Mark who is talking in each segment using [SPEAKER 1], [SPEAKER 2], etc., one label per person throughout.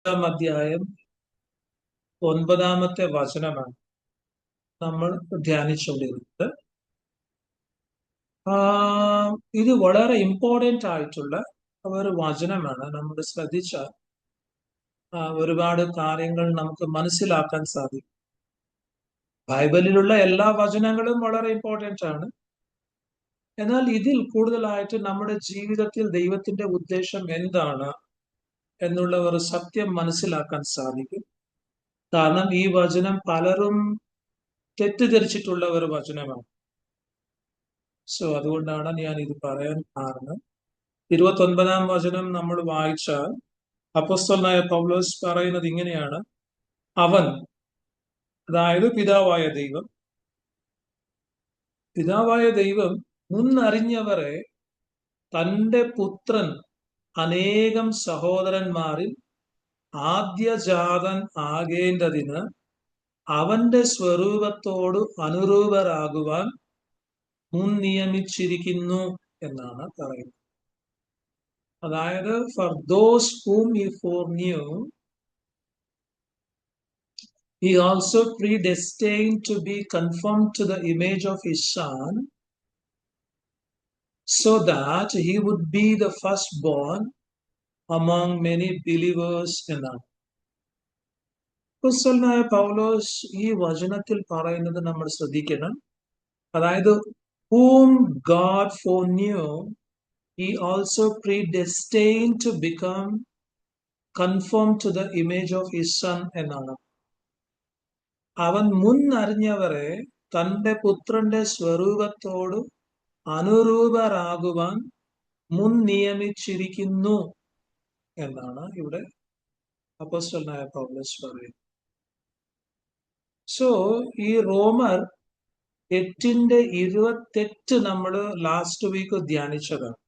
[SPEAKER 1] അധ്യായം 9 വചനമാണ് നമ്മൾ ധ്യാനിച്ചുകൊണ്ടിരുന്നത്. ഇത് വളരെ ഇമ്പോർട്ടൻ്റ് ആയിട്ടുള്ള ഒരു വചനമാണ്. നമ്മൾ ശ്രദ്ധിച്ചാൽ ഒരുപാട് കാര്യങ്ങൾ നമുക്ക് മനസ്സിലാക്കാൻ സാധിക്കും. ബൈബിളിലുള്ള എല്ലാ വചനങ്ങളും വളരെ ഇമ്പോർട്ടൻ്റ് ആണ്. എന്നാൽ ഇതിൽ കൂടുതലായിട്ട് നമ്മുടെ ജീവിതത്തിൽ ദൈവത്തിന്റെ ഉദ്ദേശം എന്താണ് എന്നുള്ള ഒരു സത്യം മനസ്സിലാക്കാൻ സാധിക്കും. കാരണം ഈ വചനം പലരും തെറ്റിദ്ധരിച്ചിട്ടുള്ള ഒരു വചനമാണ്. അതുകൊണ്ടാണ് ഞാൻ ഇത് പറയാൻ കാരണം. 29 വചനം നമ്മൾ വായിച്ചാൽ അപ്പോസ്തലനായ പൗലോസ് പറയുന്നത് ഇങ്ങനെയാണ്: അവൻ, അതായത് പിതാവായ ദൈവം മുന്നറിഞ്ഞവരെ തന്റെ പുത്രൻ അനേകം സഹോദരന്മാരിൽ ആദ്യജാതൻ ആകേണ്ടതിന് അവന്റെ സ്വരൂപത്തോട് അനുരൂപരാകുവാൻ മുൻ നിയമിച്ചിരിക്കുന്നു എന്നാണ് പറയുന്നത്. അതായത്, for those whom he foreknew, he also predestined to be conformed to the image of his son, so that he would be the firstborn among many believers എന്നാണ്. അപ്പോസ്തലനായ പൗലോസ് ഈ വചനത്തിൽ പറയുന്നത് നമ്മൾ ശ്രദ്ധിക്കണം. അതായത്, whom God foreknew, he also predestined to become conformed to the image of his son എന്നാണ്. അവൻ മുൻ അറിഞ്ഞവരെ തന്റെ പുത്രന്റെ സ്വരൂപത്തോട് അനുരൂപരാകുവാൻ മുൻ നിയമിച്ചിരിക്കുന്നു എന്നാണ് ഇവിടെ അപ്പോസ്തലനായ പൗലോസ് പറയുന്നത്. ഈ റോമർ 8:28 നമ്മൾ ലാസ്റ്റ് വീക്ക് ധ്യാനിച്ചതാണ്.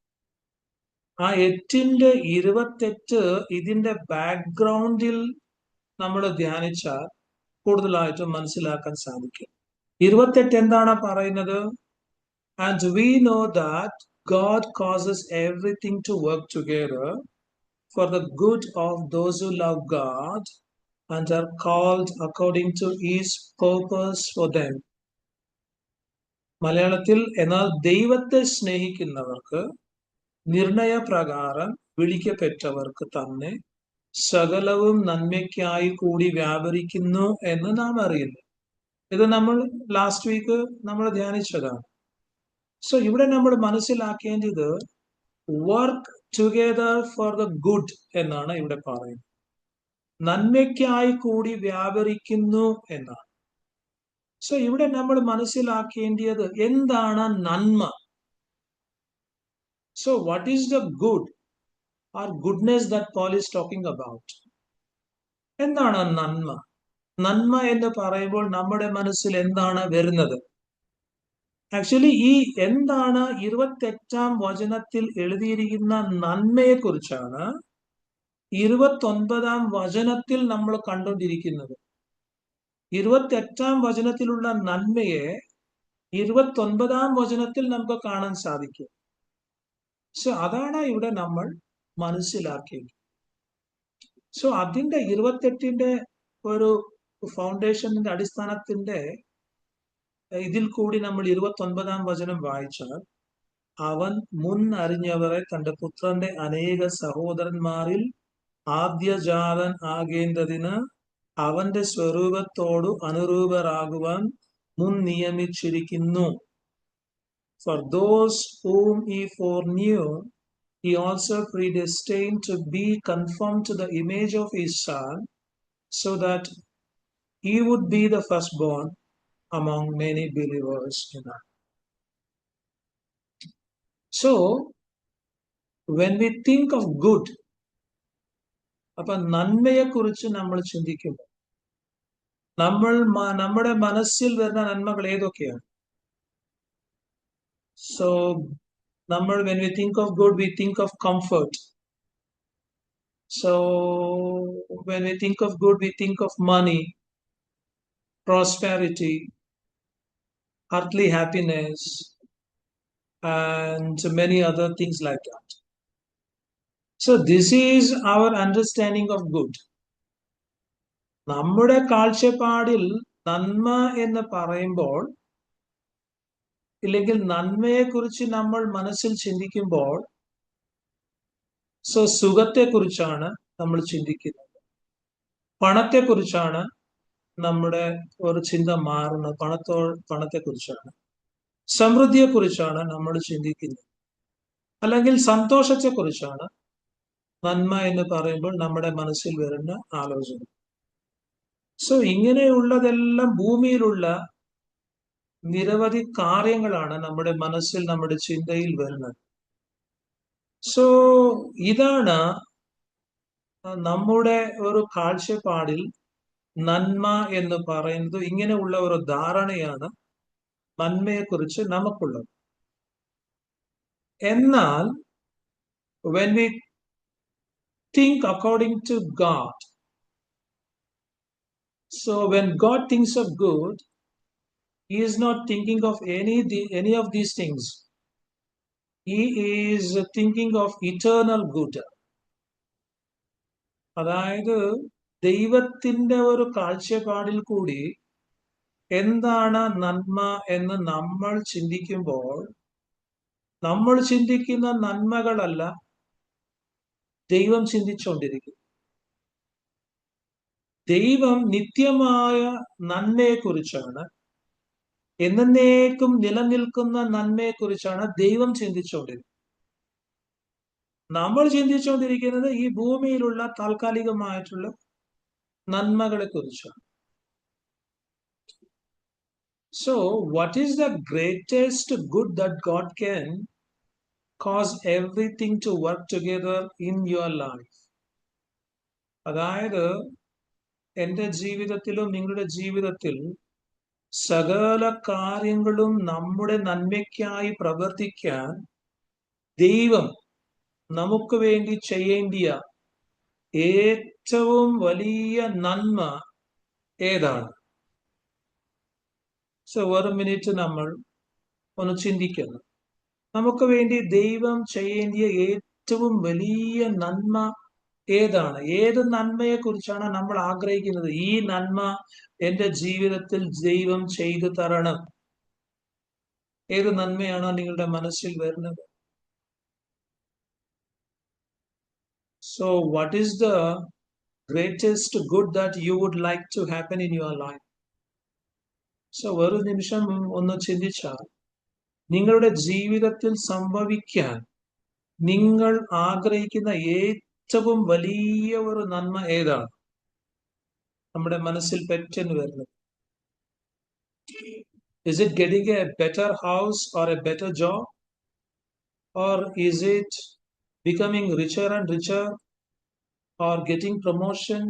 [SPEAKER 1] ആ 8:28 ഇതിന്റെ ബാക്ക്ഗ്രൗണ്ടിൽ നമ്മൾ ധ്യാനിച്ചാൽ കൂടുതലായിട്ട് മനസ്സിലാക്കാൻ സാധിക്കും. 28 എന്താണ് പറയുന്നത്? And we know that God causes everything to work together for the good of those who love God and are called according to his purpose for them. മലയാളത്തിൽ, എന്നാൽ ദൈവത്തെ സ്നേഹിക്കുന്നവർക്ക് നിർണയപ്രകാരം വിളിക്കപ്പെട്ടവർക്ക് തന്നെ സകലവും നന്മയ്ക്കായി കൂടി വ്യാപരിക്കുന്നു എന്ന് നാം അറിയുന്നു. ഇത് നമ്മൾ ലാസ്റ്റ് വീക്ക് നമ്മൾ ധ്യാനിച്ചതാണ്. ഇവിടെ നമ്മൾ മനസ്സിലാക്കേണ്ടത് work together for the good എന്നാണ് ഇവിടെ പറയുന്നത്. നന്മയ്ക്കായി കൂടി വ്യാപരിക്കുന്നു എന്നാണ്. ഇവിടെ നമ്മൾ മനസ്സിലാക്കേണ്ടത് എന്താണ് നന്മ? What is the good or goodness that Paul is talking about? എന്താണ് നന്മ? നന്മ എന്ന് പറയുമ്പോൾ നമ്മുടെ മനസ്സിൽ എന്താണ് വരുന്നത്? ആക്ച്വലി ഈ എന്താണ് 28 വചനത്തിൽ എഴുതിയിരിക്കുന്ന നന്മയെ കുറിച്ചാണ് 29 വചനത്തിൽ നമ്മൾ കണ്ടുകൊണ്ടിരിക്കുന്നത്. 28 വചനത്തിലുള്ള നന്മയെ 29 വചനത്തിൽ നമുക്ക് കാണാൻ സാധിക്കും. അതാണ് ഇവിടെ നമ്മൾ മനസ്സിലാക്കിയത്. അതിന്റെ 28 ഒരു ഫൗണ്ടേഷന്റെ അടിസ്ഥാനത്തിന്റെ ഇതിൽ കൂടി നമ്മൾ 29 വചനം വായിച്ചാൽ, അവൻ മുൻ അറിഞ്ഞവരെ തന്റെ പുത്രന്റെ അനേക സഹോദരന്മാരിൽ ആദ്യജാതൻ ആകേണ്ടതിന് അവന്റെ സ്വരൂപത്തോട് അനുരൂപരാകുവാൻ മുൻ നിയമിച്ചിരിക്കുന്നു. For those whom he foreknew, he also predestined to be conformed to the image of his son, so that he would be the firstborn among many believers. When we think of good, അപ്പൊ നന്മയെ കുറിച്ച് നമ്മൾ ചിന്തിക്കുമ്പോൾ നമ്മുടെ മനസ്സിൽ വരുന്ന നന്മകൾ ഏതൊക്കെയാണ്? when we think of good, we think of comfort. When we think of good, we think of money, prosperity, earthly happiness, and many other things like that. This is our understanding of good. നമ്മുടെ കാഴ്ചപ്പാടിൽ നന്മ എന്ന് പറയുമ്പോൾ, ഇല്ലെങ്കിൽ നന്മയെക്കുറിച്ച് നമ്മൾ മനസ്സിൽ ചിന്തിക്കുമ്പോൾ, സുഖത്തെക്കുറിച്ചാണ് നമ്മൾ ചിന്തിക്കുന്നത്. പണത്തെക്കുറിച്ചാണ് നമ്മുടെ ഒരു ചിന്ത മാറുന്നത്. പണത്തെക്കുറിച്ചാണ്, സമൃദ്ധിയെക്കുറിച്ചാണ് നമ്മൾ ചിന്തിക്കുന്നത്. അല്ലെങ്കിൽ സന്തോഷത്തെക്കുറിച്ചാണ് നന്മ എന്ന് പറയുമ്പോൾ നമ്മുടെ മനസ്സിൽ വരുന്ന ആലോചന. ഇങ്ങനെയുള്ളതെല്ലാം ഭൂമിയിലുള്ള നിരവധി കാര്യങ്ങളാണ് നമ്മുടെ മനസ്സിൽ, നമ്മുടെ ചിന്തയിൽ വരുന്നത്. ഇതാണ് നമ്മുടെ ഒരു കാഴ്ചപ്പാടിൽ നന്മ എന്ന് പറയുന്നത്. ഇങ്ങനെയുള്ള ഒരു ധാരണയാണ് നന്മയെക്കുറിച്ച് നമുക്കുള്ളത്. എന്നാൽ when we think according to God, when God thinks of good, He is not thinking of any of these things. He is thinking of eternal good. അതായത് ദൈവത്തിന്റെ ഒരു കാഴ്ചപ്പാടിൽ കൂടി എന്താണ് നന്മ എന്ന് നമ്മൾ ചിന്തിക്കുമ്പോൾ, നമ്മൾ ചിന്തിക്കുന്ന നന്മകളല്ല ദൈവം ചിന്തിച്ചുകൊണ്ടിരിക്കും. ദൈവം നിത്യമായ നന്മയെക്കുറിച്ചാണ്, എന്നേക്കും നിലനിൽക്കുന്ന നന്മയെക്കുറിച്ചാണ് ദൈവം ചിന്തിച്ചുകൊണ്ടിരിക്കുന്നത്. നമ്മൾ ചിന്തിച്ചുകൊണ്ടിരിക്കുന്നത് ഈ ഭൂമിയിലുള്ള താൽക്കാലികമായിട്ടുള്ള നന്മകളെ കുറിച്ചാണ്. What is the greatest good that God can cause everything to work together in your life? അതായത് എൻ്റെ ജീവിതത്തിലും നിങ്ങളുടെ ജീവിതത്തിൽ സകല കാര്യങ്ങളും നമ്മുടെ നന്മയ്ക്കായി പ്രവർത്തിക്കാൻ ദൈവം നമുക്ക് വേണ്ടി ചെയ്യേണ്ടിയ ഏറ്റവും വലിയ നന്മ ഏതാണ്? ഒരു മിനിറ്റ് നമ്മൾ ഒന്ന് ചിന്തിക്കുന്നു. നമുക്ക് വേണ്ടി ദൈവം ചെയ്യേണ്ടിയ ഏറ്റവും വലിയ നന്മ ഏതാണ്? ഏത് നന്മയെ കുറിച്ചാണ് നമ്മൾ ആഗ്രഹിക്കുന്നത്? ഈ നന്മ എന്റെ ജീവിതത്തിൽ ദൈവം ചെയ്തു തരണം. ഏത് നന്മയാണ് നിങ്ങളുടെ മനസ്സിൽ വരുന്നത്? What is the greatest good that you would like to happen in your life? ഒരു നിമിഷം ഒന്ന് ചിന്തിച്ചാൽ നിങ്ങളുടെ ജീവിതത്തിൽ സംഭവിക്കാൻ നിങ്ങൾ ആഗ്രഹിക്കുന്ന ഏറ്റവും വലിയ ഒരു നന്മ ഏതാണ് നമ്മുടെ മനസ്സിൽ പെട്ടെന്ന് വരുന്നത്? Is it getting a better house or a better job? Or is it becoming richer and richer? Or getting promotion?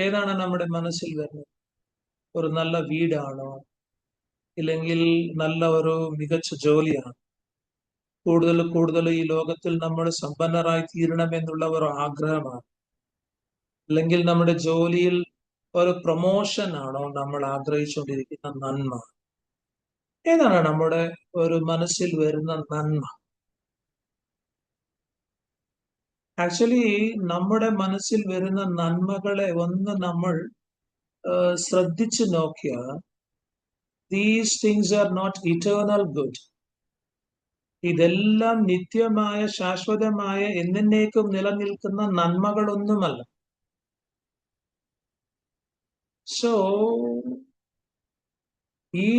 [SPEAKER 1] ഏതാണ് നമ്മുടെ മനസ്സിൽ വരുന്നത്? ഒരു നല്ല വീടാണോ, ഇല്ലെങ്കിൽ നല്ല ഒരു മികച്ച ജോലിയാണ്? കൂടുതൽ കൂടുതൽ ഈ ലോകത്തിൽ നമ്മൾ സമ്പന്നരായി തീരണമെന്നുള്ള ഒരു ആഗ്രഹമാണ്? അല്ലെങ്കിൽ നമ്മുടെ ജോലിയിൽ ഒരു പ്രൊമോഷൻ ആണോ നമ്മൾ ആഗ്രഹിച്ചുകൊണ്ടിരിക്കുന്ന നന്മ? ഏതാണ് നമ്മുടെ ഒരു മനസ്സിൽ വരുന്ന നന്മ? ആക്ച്വലി നമ്മുടെ മനസ്സിൽ വരുന്ന നന്മകളെ ഒന്ന് നമ്മൾ ശ്രദ്ധിച്ചു നോക്കിയാൽ, these things are not eternal good. ഇതെല്ലാം നിത്യമായ, ശാശ്വതമായ, എന്നേക്കും നിലനിൽക്കുന്ന നന്മകളൊന്നുമല്ല. ഈ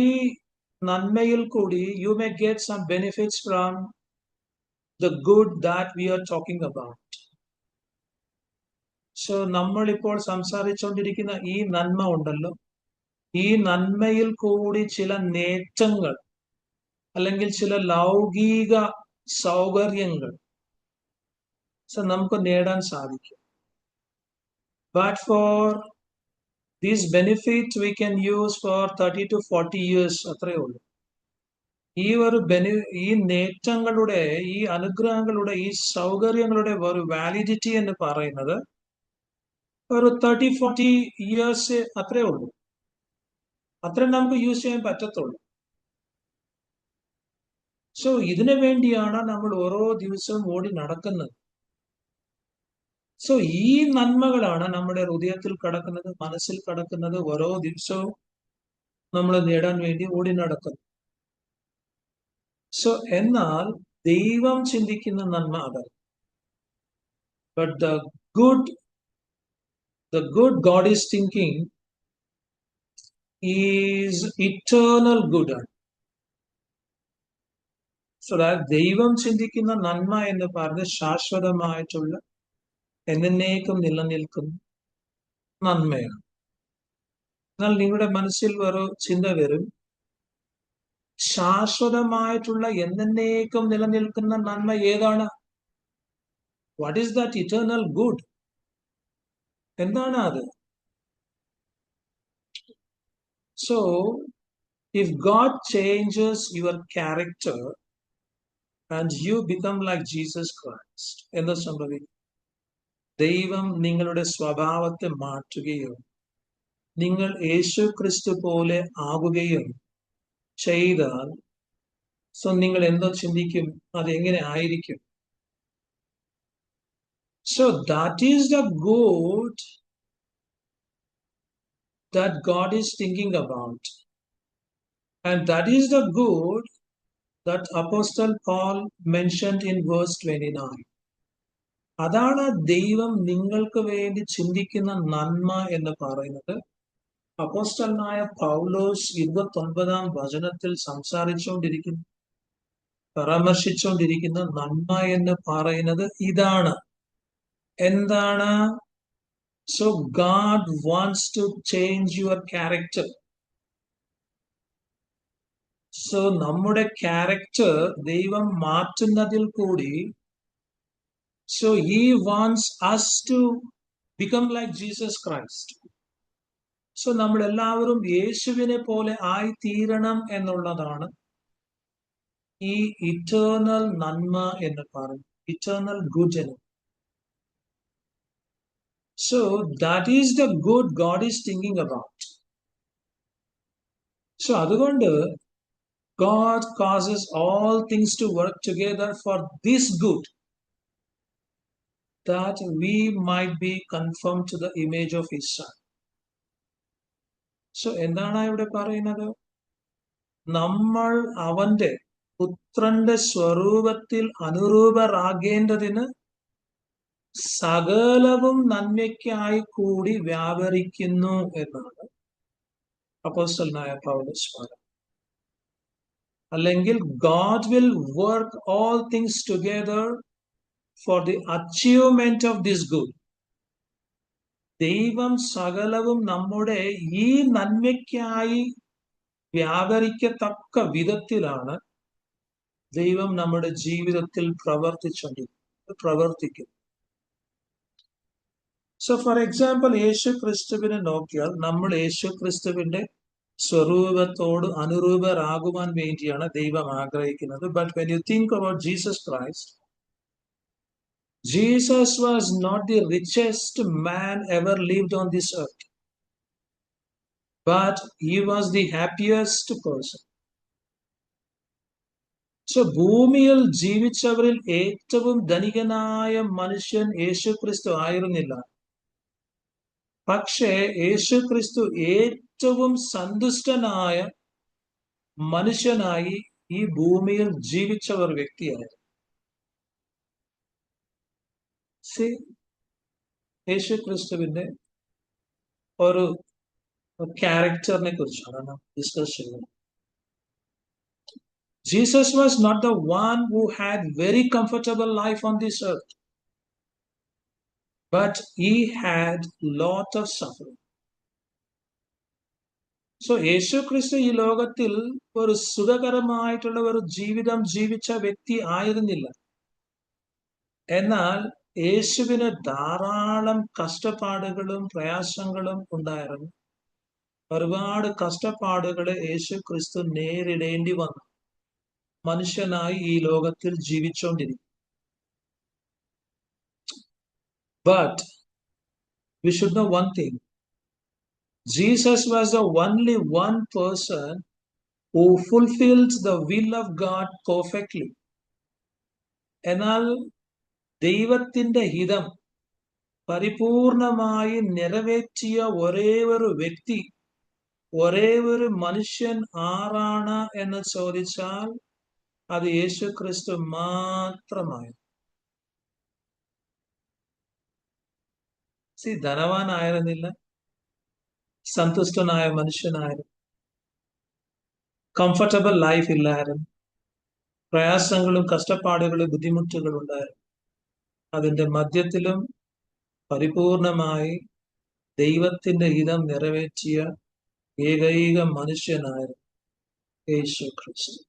[SPEAKER 1] നന്മയിൽ കൂടി you may get some benefits from the good that we are talking about. നമ്മൾ ഇപ്പോൾ സംസാരിച്ചുകൊണ്ടിരിക്കുന്ന ഈ നന്മ ഉണ്ടല്ലോ, ഈ നന്മയിൽ കൂടി ചില നേട്ടങ്ങൾ അല്ലെങ്കിൽ ചില ലൗകിക സൗകര്യങ്ങൾ നമുക്ക് നേടാൻ സാധിക്കും. But for these benefits we can use for 30 to 40 years, അത്രയേ ഉള്ളൂ. ഈ നേട്ടങ്ങളുടെ, ഈ അനുഗ്രഹങ്ങളുടെ, ഈ സൗകര്യങ്ങളുടെ ഒരു വാലിഡിറ്റി എന്ന് പറയുന്നത് ഒരു 30-40 ഇയേഴ്സ് അത്രേ ഉള്ളൂ. അത്രേ നമുക്ക് യൂസ് ചെയ്യാൻ പറ്റത്തുള്ളൂ. ഇതിനു വേണ്ടിയാണ് നമ്മൾ ഓരോ ദിവസവും ഓടി നടക്കുന്നത്. സോ ഈ നന്മകളാണ് നമ്മുടെ ഹൃദയത്തിൽ കിടക്കുന്നത്, മനസ്സിൽ കിടക്കുന്നത്, ഓരോ ദിവസവും നമ്മൾ നേടാൻ വേണ്ടി ഓടി നടക്കുന്നു. സോ എന്നാൽ ദൈവം ചിന്തിക്കുന്ന നന്മ അതല്ല. But the good God is thinking is eternal good. So that ദൈവം ചിന്തിക്കുന്ന നന്മ എന്ന് പറഞ്ഞ് ശാശ്വതമായിട്ടുള്ള എന്നേക്കും നിലനിൽക്കുന്ന നന്മയാണ്. എന്നാൽ നിങ്ങളുടെ മനസ്സിൽ ഒരു ചിന്ത വരും, ശാശ്വതമായിട്ടുള്ള എന്നേക്കും നിലനിൽക്കുന്ന നന്മ ഏതാണ്? What is that eternal good? എന്താണ് അത്? So if God changes your character and you become like Jesus Christ, എന്താ സംഭവിക്കും? ദൈവം നിങ്ങളുടെ സ്വഭാവത്തെ മാറ്റുകയോ നിങ്ങൾ യേശു ക്രിസ്തു പോലെ ആകുകയോ ചെയ്താൽ, സോ നിങ്ങൾ എന്തോ ചിന്തിക്കും, അതെങ്ങനെ ആയിരിക്കും? So that is the good that God is thinking about. And that is the good that Apostle Paul mentioned in verse 29. അതാണ് ദൈവം നിങ്ങൾക്ക് വേണ്ടി ചിന്തിക്കുന്ന നന്മ എന്ന് പറയുന്നത്. അപ്പോസ്തലനായ പൗലോസ് 29 വചനത്തിൽ സംസാരിച്ചുകൊണ്ടിരിക്കുന്ന, പരാമർശിച്ചുകൊണ്ടിരിക്കുന്ന നന്മ എന്ന് പറയുന്നത് ഇതാണ്. എന്താണ്? So God wants to change your character. So നമ്മുടെ ക്യാരക്ടർ ദൈവം മാറ്റുന്നതിൽ കൂടി, so he wants us to become like Jesus Christ. So നമ്മൾ എല്ലാവരും യേശുവിനെ പോലെ ആയി തീരണം എന്നുള്ളതാണ് ഈ ഇറ്റേണൽ നന്മ എന്ന് പറയുന്നത്, ഇറ്റേണൽ ഗുഡ് എന്ന്. So that is the good God is thinking about. So അതുകൊണ്ട് God causes all things to work together for this good, that we might be conformed to the image of His Son. So എന്താണ് ഇവിടെ പറയുന്നത്? നമ്മൾ അവന്റെ പുത്രന്റെ സ്വരൂപത്തിൽ അനുരൂപരാകേണ്ടതിന് സകലവും നന്മയ്ക്കായി കൂടി വ്യാപരിക്കുന്നു എന്നാണ് അപ്പോസ്തലനായ പൗലോസ് പറയുന്നത്. അല്ലെങ്കിൽ God will work all things together for the achievement of this good. ദൈവം സകലവും നമ്മുടെ ഈ നന്മയ്ക്കായി വ്യാപരിക്കത്തക്ക വിധത്തിലാണ് ദൈവം നമ്മുടെ ജീവിതത്തിൽ പ്രവർത്തിക്കും. സോ ഫോർ എക്സാമ്പിൾ, യേശു ക്രിസ്തുവിനെ നോക്കിയാൽ നമ്മൾ യേശു ക്രിസ്തുവിന്റെ സ്വരൂപത്തോട് അനുരൂപരാകുവാൻ വേണ്ടിയാണ് ദൈവം ആഗ്രഹിക്കുന്നത്. But when you think about Jesus Christ, Jesus was not the richest man ever lived on this earth, but he was the happiest person. So ഭൂമിയിൽ ജീവിച്ചവരിൽ ഏറ്റവും ധനികനായ മനുഷ്യൻ യേശു ക്രിസ്തു ആയിരുന്നില്ല. പക്ഷേ യേശു ക്രിസ്തു ഏറ്റവും സന്തുഷ്ടനായ മനുഷ്യനായി ഈ ഭൂമിയിൽ ജീവിച്ച ഒരു വ്യക്തിയായിരുന്നു. യേശു ക്രിസ്തുവിന്റെ ഒരു ക്യാരക്ടറിനെ കുറിച്ചാണ് നാം ഡിസ്കസ് ചെയ്യുന്നത്. Jesus was not the one who had very comfortable life on this earth, but he had lot of suffering. So യേശു ക്രിസ്തു ഈ ലോകത്തിൽ ഒരു സുഖകരമായിട്ടുള്ള ഒരു ജീവിതം ജീവിച്ച വ്യക്തി ആയിരുന്നില്ല. എന്നാൽ യേശുവിന് ധാരാളം കഷ്ടപ്പാടുകളും പ്രയാസങ്ങളും ഉണ്ടായിരുന്നു. ഒരുപാട് കഷ്ടപ്പാടുകളെ യേശു ക്രിസ്തു നേരിടേണ്ടി വന്നു മനുഷ്യനായി ഈ ലോകത്തിൽ ജീവിച്ചുകൊണ്ടിരിക്കും. But we should know one thing. Jesus was the only one person who fulfilled the will of God perfectly. എന്നാൽ ദൈവത്തിന്റെ ഹിതം പരിപൂർണമായി നിറവേറ്റിയ ഒരേ ഒരു വ്യക്തി, ഒരേ ഒരു മനുഷ്യൻ ആരാണ് എന്ന് ചോദിച്ചാൽ അത് യേശു ക്രിസ്തു മാത്രമായി. ധനവാനായിരുന്നില്ല, സന്തുഷ്ടനായ മനുഷ്യനായിരുന്നു, കംഫർട്ടബിൾ ലൈഫ് ഇല്ലായിരുന്നു, പ്രയാസങ്ങളും കഷ്ടപ്പാടുകളും ബുദ്ധിമുട്ടുകളും ഉണ്ടായിരുന്നു. അതിന്റെ മധ്യത്തിലും പരിപൂർണമായി ദൈവത്തിന്റെ ഹിതം നിറവേറ്റിയ ഏകൈക മനുഷ്യനായിരുന്നു യേശു ക്രിസ്തു.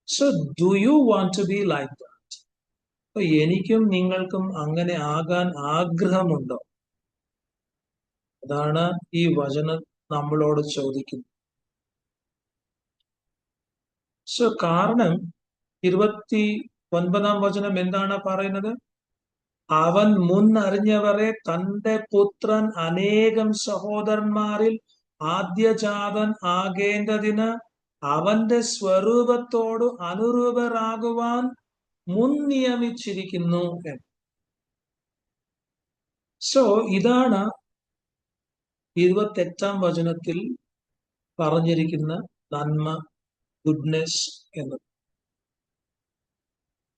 [SPEAKER 1] So do you want to be like that? അപ്പൊ എനിക്കും നിങ്ങൾക്കും അങ്ങനെ ആകാൻ ആഗ്രഹമുണ്ടോ? അതാണ് ഈ വചനം നമ്മളോട് ചോദിക്കുന്നത്. സോ കാരണം 29 വചനം എന്താണ് പറയുന്നത്? അവൻ മുന്നറിഞ്ഞവരെ തന്റെ പുത്രൻ അനേകം സഹോദരന്മാരിൽ ആദ്യജാതൻ ആകേണ്ടതിന് അവന്റെ സ്വരൂപത്തോട് അനുരൂപരാകുവാൻ മുൻ നിയമിച്ചിരിക്കുന്നു എന്ന്. സോ ഇതാണ് 28 വചനത്തിൽ പറഞ്ഞിരിക്കുന്ന നന്മ, ഗുഡ്നെസ് എന്നത്.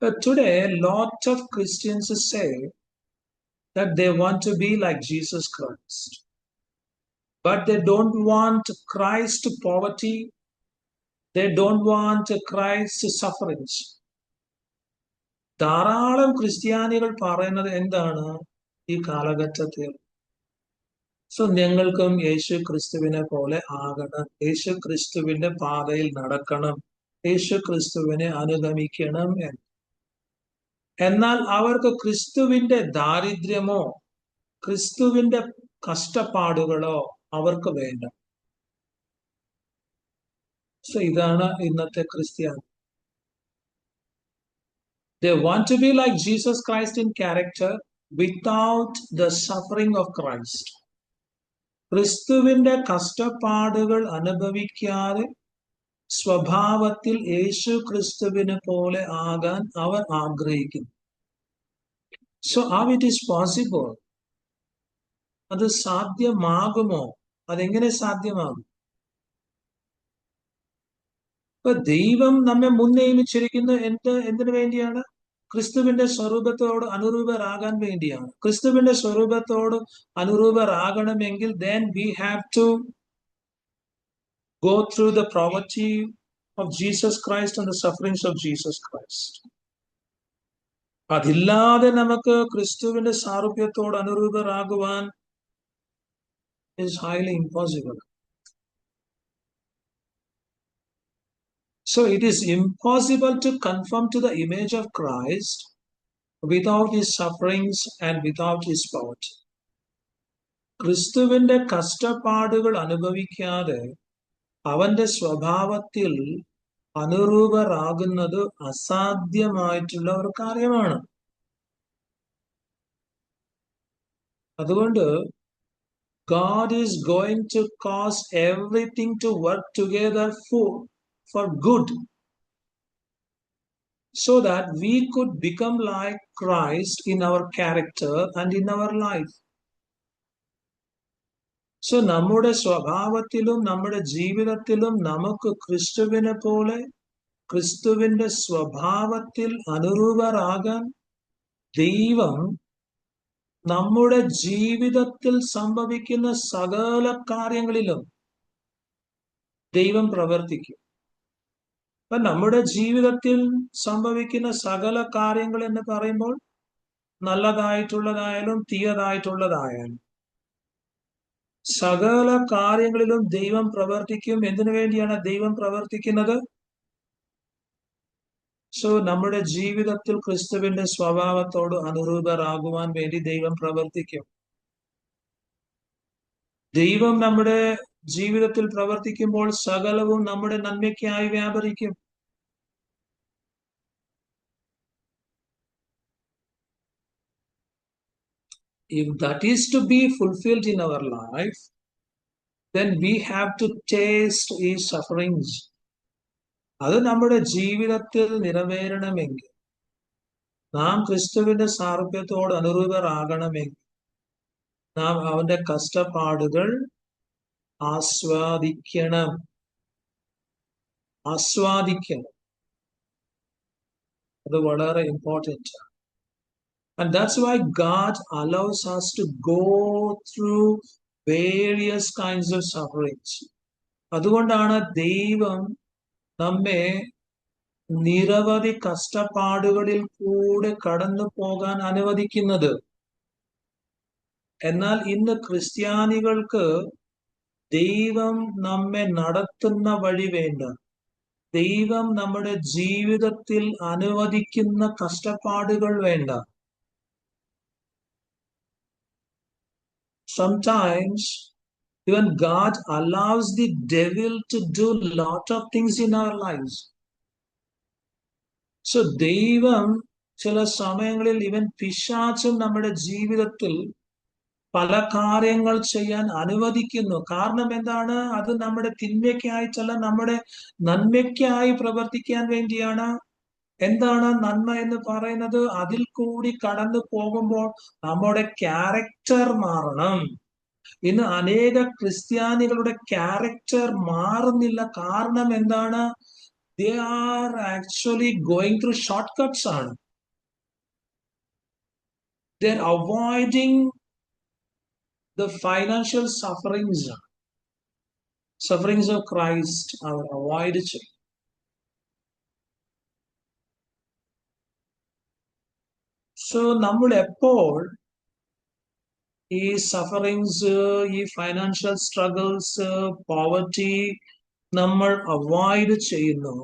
[SPEAKER 1] But today, lot of Christians say that they want to be like Jesus Christ, but they don't want Christ poverty. They don't want Christ sufferings. ധാരാളം ക്രിസ്ത്യാനികൾ പറയുന്നത് എന്താണ് ഈ കാലഘട്ടത്തിൽ? സോ ഞങ്ങൾക്കും യേശു ക്രിസ്തുവിനെ പോലെ ആകണം, യേശു ക്രിസ്തുവിന്റെ പാതയിൽ നടക്കണം, യേശു ക്രിസ്തുവിനെ അനുഗമിക്കണം എന്ന്. എന്നാൽ അവർക്ക് ക്രിസ്തുവിന്റെ ദാരിദ്ര്യമോ ക്രിസ്തുവിന്റെ കഷ്ടപ്പാടുകളോ അവർക്ക് വേണ്ട. സോ ഇതാണ് ഇന്നത്തെ ക്രിസ്ത്യാനി. They want to be like Jesus Christ in character without the suffering of Christ. ക്രിസ്തുവിന്റെ കഷ്ടപ്പാടുകൾ അനുഭവിക്കാതെ സ്വഭാവത്തിൽ യേശു ക്രിസ്തുവിനെ പോലെ ആകാൻ അവർ ആഗ്രഹിക്കുന്നു. So how it is possible? അത് സാധ്യമാകുമോ? അതെങ്ങനെ സാധ്യമാകും? ഇപ്പൊ ദൈവം നമ്മെ മുൻ നിയമിച്ചിരിക്കുന്ന എന്തിനു വേണ്ടിയാണ്? ക്രിസ്തുവിന്റെ സ്വരൂപത്തോട് അനുരൂപരാകാൻ വേണ്ടിയാണ്. ക്രിസ്തുവിന്റെ സ്വരൂപത്തോട് അനുരൂപരാകണമെങ്കിൽ then we have to go through the poverty of Jesus Christ and the sufferings of Jesus Christ. അതില്ലാതെ നമുക്ക് ക്രിസ്തുവിന്റെ സാരൂപ്യത്തോട് അനുരൂപരാകുവാൻ is highly impossible. So it is impossible to conform to the image of Christ without his sufferings and without his poverty. ക്രിസ്തുവിന്റെ കഷ്ടപ്പാടുകൾ അനുഭവിക്കാതെ അവന്റെ സ്വഭാവത്തിൽ അനുരൂപരാകുന്നത് അസാധ്യമായിട്ടുള്ള ഒരു കാര്യമാണ്. അതുകൊണ്ട് God is going to cause everything to work together for good, so that we could become like Christ in our character and in our life. So നമ്മുടെ സ്വഭാവത്തിലും നമ്മുടെ ജീവിതത്തിലും നമുക്ക് ക്രിസ്തുവിനെ പോലെ ക്രിസ്തുവിന്റെ സ്വഭാവത്തിൽ അനുരൂപരാകാൻ ദൈവം നമ്മുടെ ജീവിതത്തിൽ സംഭവിക്കുന്ന സകല കാര്യങ്ങളിലും ദൈവം പ്രവർത്തിക്കും. അപ്പൊ നമ്മുടെ ജീവിതത്തിൽ സംഭവിക്കുന്ന സകല കാര്യങ്ങൾ എന്ന് പറയുമ്പോൾ നല്ലതായിട്ടുള്ളതായാലും തീയതായിട്ടുള്ളതായാലും സകല കാര്യങ്ങളിലും ദൈവം പ്രവർത്തിക്കും. എന്തിനു വേണ്ടിയാണ് ദൈവം പ്രവർത്തിക്കുന്നത്? സോ നമ്മുടെ ജീവിതത്തിൽ ക്രിസ്തുവിന്റെ സ്വഭാവത്തോട് അനുരൂപരാകുവാൻ വേണ്ടി ദൈവം പ്രവർത്തിക്കും. ദൈവം നമ്മുടെ ജീവിതത്തിൽ പ്രവർത്തിക്കുമ്പോൾ സകലവും നമ്മുടെ നന്മയ്ക്കായി വ്യാപരിക്കും. If that is to be fulfilled in our life, then we have to taste his sufferings. അത് നമ്മുടെ ജീവിതത്തിൽ നിറവേറണമെങ്കിൽ നാം ക്രിസ്തുവിന്റെ സാരൂപ്യത്തോട് അനുരൂപരാകണമെങ്കിൽ നാം അവന്റെ കഷ്ടപ്പാടുകൾ ആസ്വാദിക്കണം. അത് വളരെ important. And that's why God allows us to go through various kinds of sufferings. അതുകൊണ്ടാണ് ദൈവം നമ്മെ നിരവധി കഷ്ടപ്പാടുകളിൽ കൂടെ കടന്നു പോകാൻ അനുവദിക്കുന്നത്. എന്നാൽ ഇന്ന് ക്രിസ്ത്യാനികൾക്ക് ദൈവം നമ്മെ നടത്തുന്ന വഴി വേണ്ട. ദൈവം നമ്മുടെ ജീവിതത്തിൽ അനുവദിക്കുന്ന കഷ്ടപ്പാടുകൾ വേണ്ട. Sometimes even God allows the devil to do lot of things in our lives. So ദൈവം ചില സമയങ്ങളിൽ ഇവൻ പിശാചും നമ്മുടെ ജീവിതത്തിൽ പല കാര്യങ്ങൾ ചെയ്യാൻ അനുവദിക്കുന്നു. കാരണം എന്താണ്? അത് നമ്മുടെ തിന്മയ്ക്കായിട്ടല്ല, നമ്മുടെ നന്മയ്ക്കായി പ്രവർത്തിക്കാൻ വേണ്ടിയാണ്. എന്താണ് നന്മ എന്ന് പറയുന്നത്? അതിൽ കൂടി കടന്നു പോകുമ്പോൾ നമ്മുടെ ക്യാരക്ടർ മാറണം. ഇന്ന് അനേക ക്രിസ്ത്യാനികളുടെ ക്യാരക്ടർ മാറുന്നില്ല. കാരണം എന്താണ്? They are actually going through shortcuts ആണ്. They are avoiding the financial sufferings of Christ അവർ അവോയ്ഡ് ചെയ്യും. സോ നമ്മൾ എപ്പോൾ ഈ സഫറിങ്സ്, ഈ ഫൈനാൻഷ്യൽ സ്ട്രഗിൾസ്, പോവർട്ടി നമ്മൾ അവോയ്ഡ് ചെയ്യുന്നു,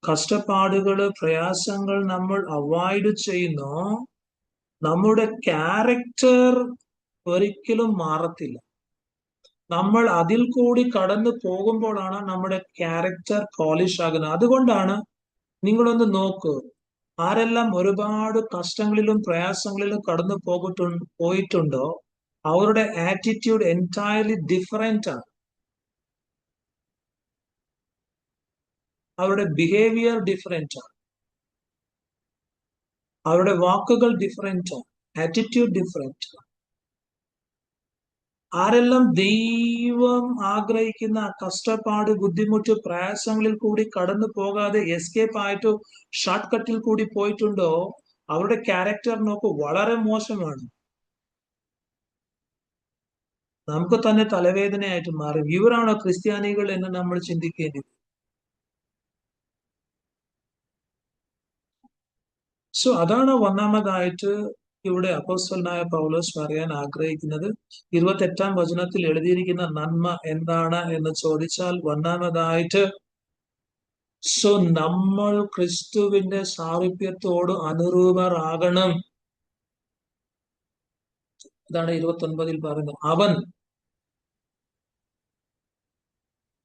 [SPEAKER 1] കഷ്ടപ്പാടുകൾ, പ്രയാസങ്ങൾ നമ്മൾ അവോയ്ഡ് ചെയ്യുന്നു, നമ്മുടെ ക്യാരക്ടർ ഒരിക്കലും മാറത്തില്ല. നമ്മൾ അതിൽ കൂടി കടന്നു പോകുമ്പോഴാണ് നമ്മുടെ ക്യാരക്ടർ പോളിഷ് ആകുന്നത്. അതുകൊണ്ടാണ് നിങ്ങളൊന്ന് നോക്കൂ, ആരെല്ലാം ഒരുപാട് കഷ്ടങ്ങളിലും പ്രയാസങ്ങളിലും കടന്നു പോയിട്ടുണ്ടോ അവരുടെ ആറ്റിറ്റ്യൂഡ് എൻറ്റയർലി ഡിഫറെന്റ് ആണ്. അവരുടെ ബിഹേവിയർ ഡിഫറെന്റ് ആണ്. അവരുടെ വാക്കുകൾ ഡിഫറെന്റ് ആണ്. ആറ്റിറ്റ്യൂഡ് ഡിഫറെന്റ് ആണ്. ആരെല്ലാം ദൈവം ആഗ്രഹിക്കുന്ന കഷ്ടപ്പാട്, ബുദ്ധിമുട്ട്, പ്രയാസങ്ങളിൽ കൂടി കടന്നു പോകാതെ എസ്കേപ്പ് ആയിട്ട് ഷോർട്ട് കട്ടിൽ കൂടി പോയിട്ടുണ്ടോ അവരുടെ ക്യാരക്ടർ നോക്കൂ, വളരെ മോശമാണ്. നമുക്ക് തന്നെ തലവേദനയായിട്ട് മാറും. ഇവരാണോ ക്രിസ്ത്യാനികൾ എന്ന് നമ്മൾ ചിന്തിക്കേണ്ടത്. സോ അതാണ് ഒന്നാമതായിട്ട് ഇവിടെ അപ്പോസ്തലനായ പൗലോസ് പറയാൻ ആഗ്രഹിക്കുന്നത്. 28-ാം വചനത്തിൽ എഴുതിയിരിക്കുന്ന നന്മ എന്താണ് എന്ന് ചോദിച്ചാൽ, ഒന്നാമതായിട്ട് സോ നമ്മൾ ക്രിസ്തുവിന്റെ സാരൂപ്യത്തോട് അനുരൂപരാകണം. അതാണ് 29-ൽ പറയുന്നത്. അവൻ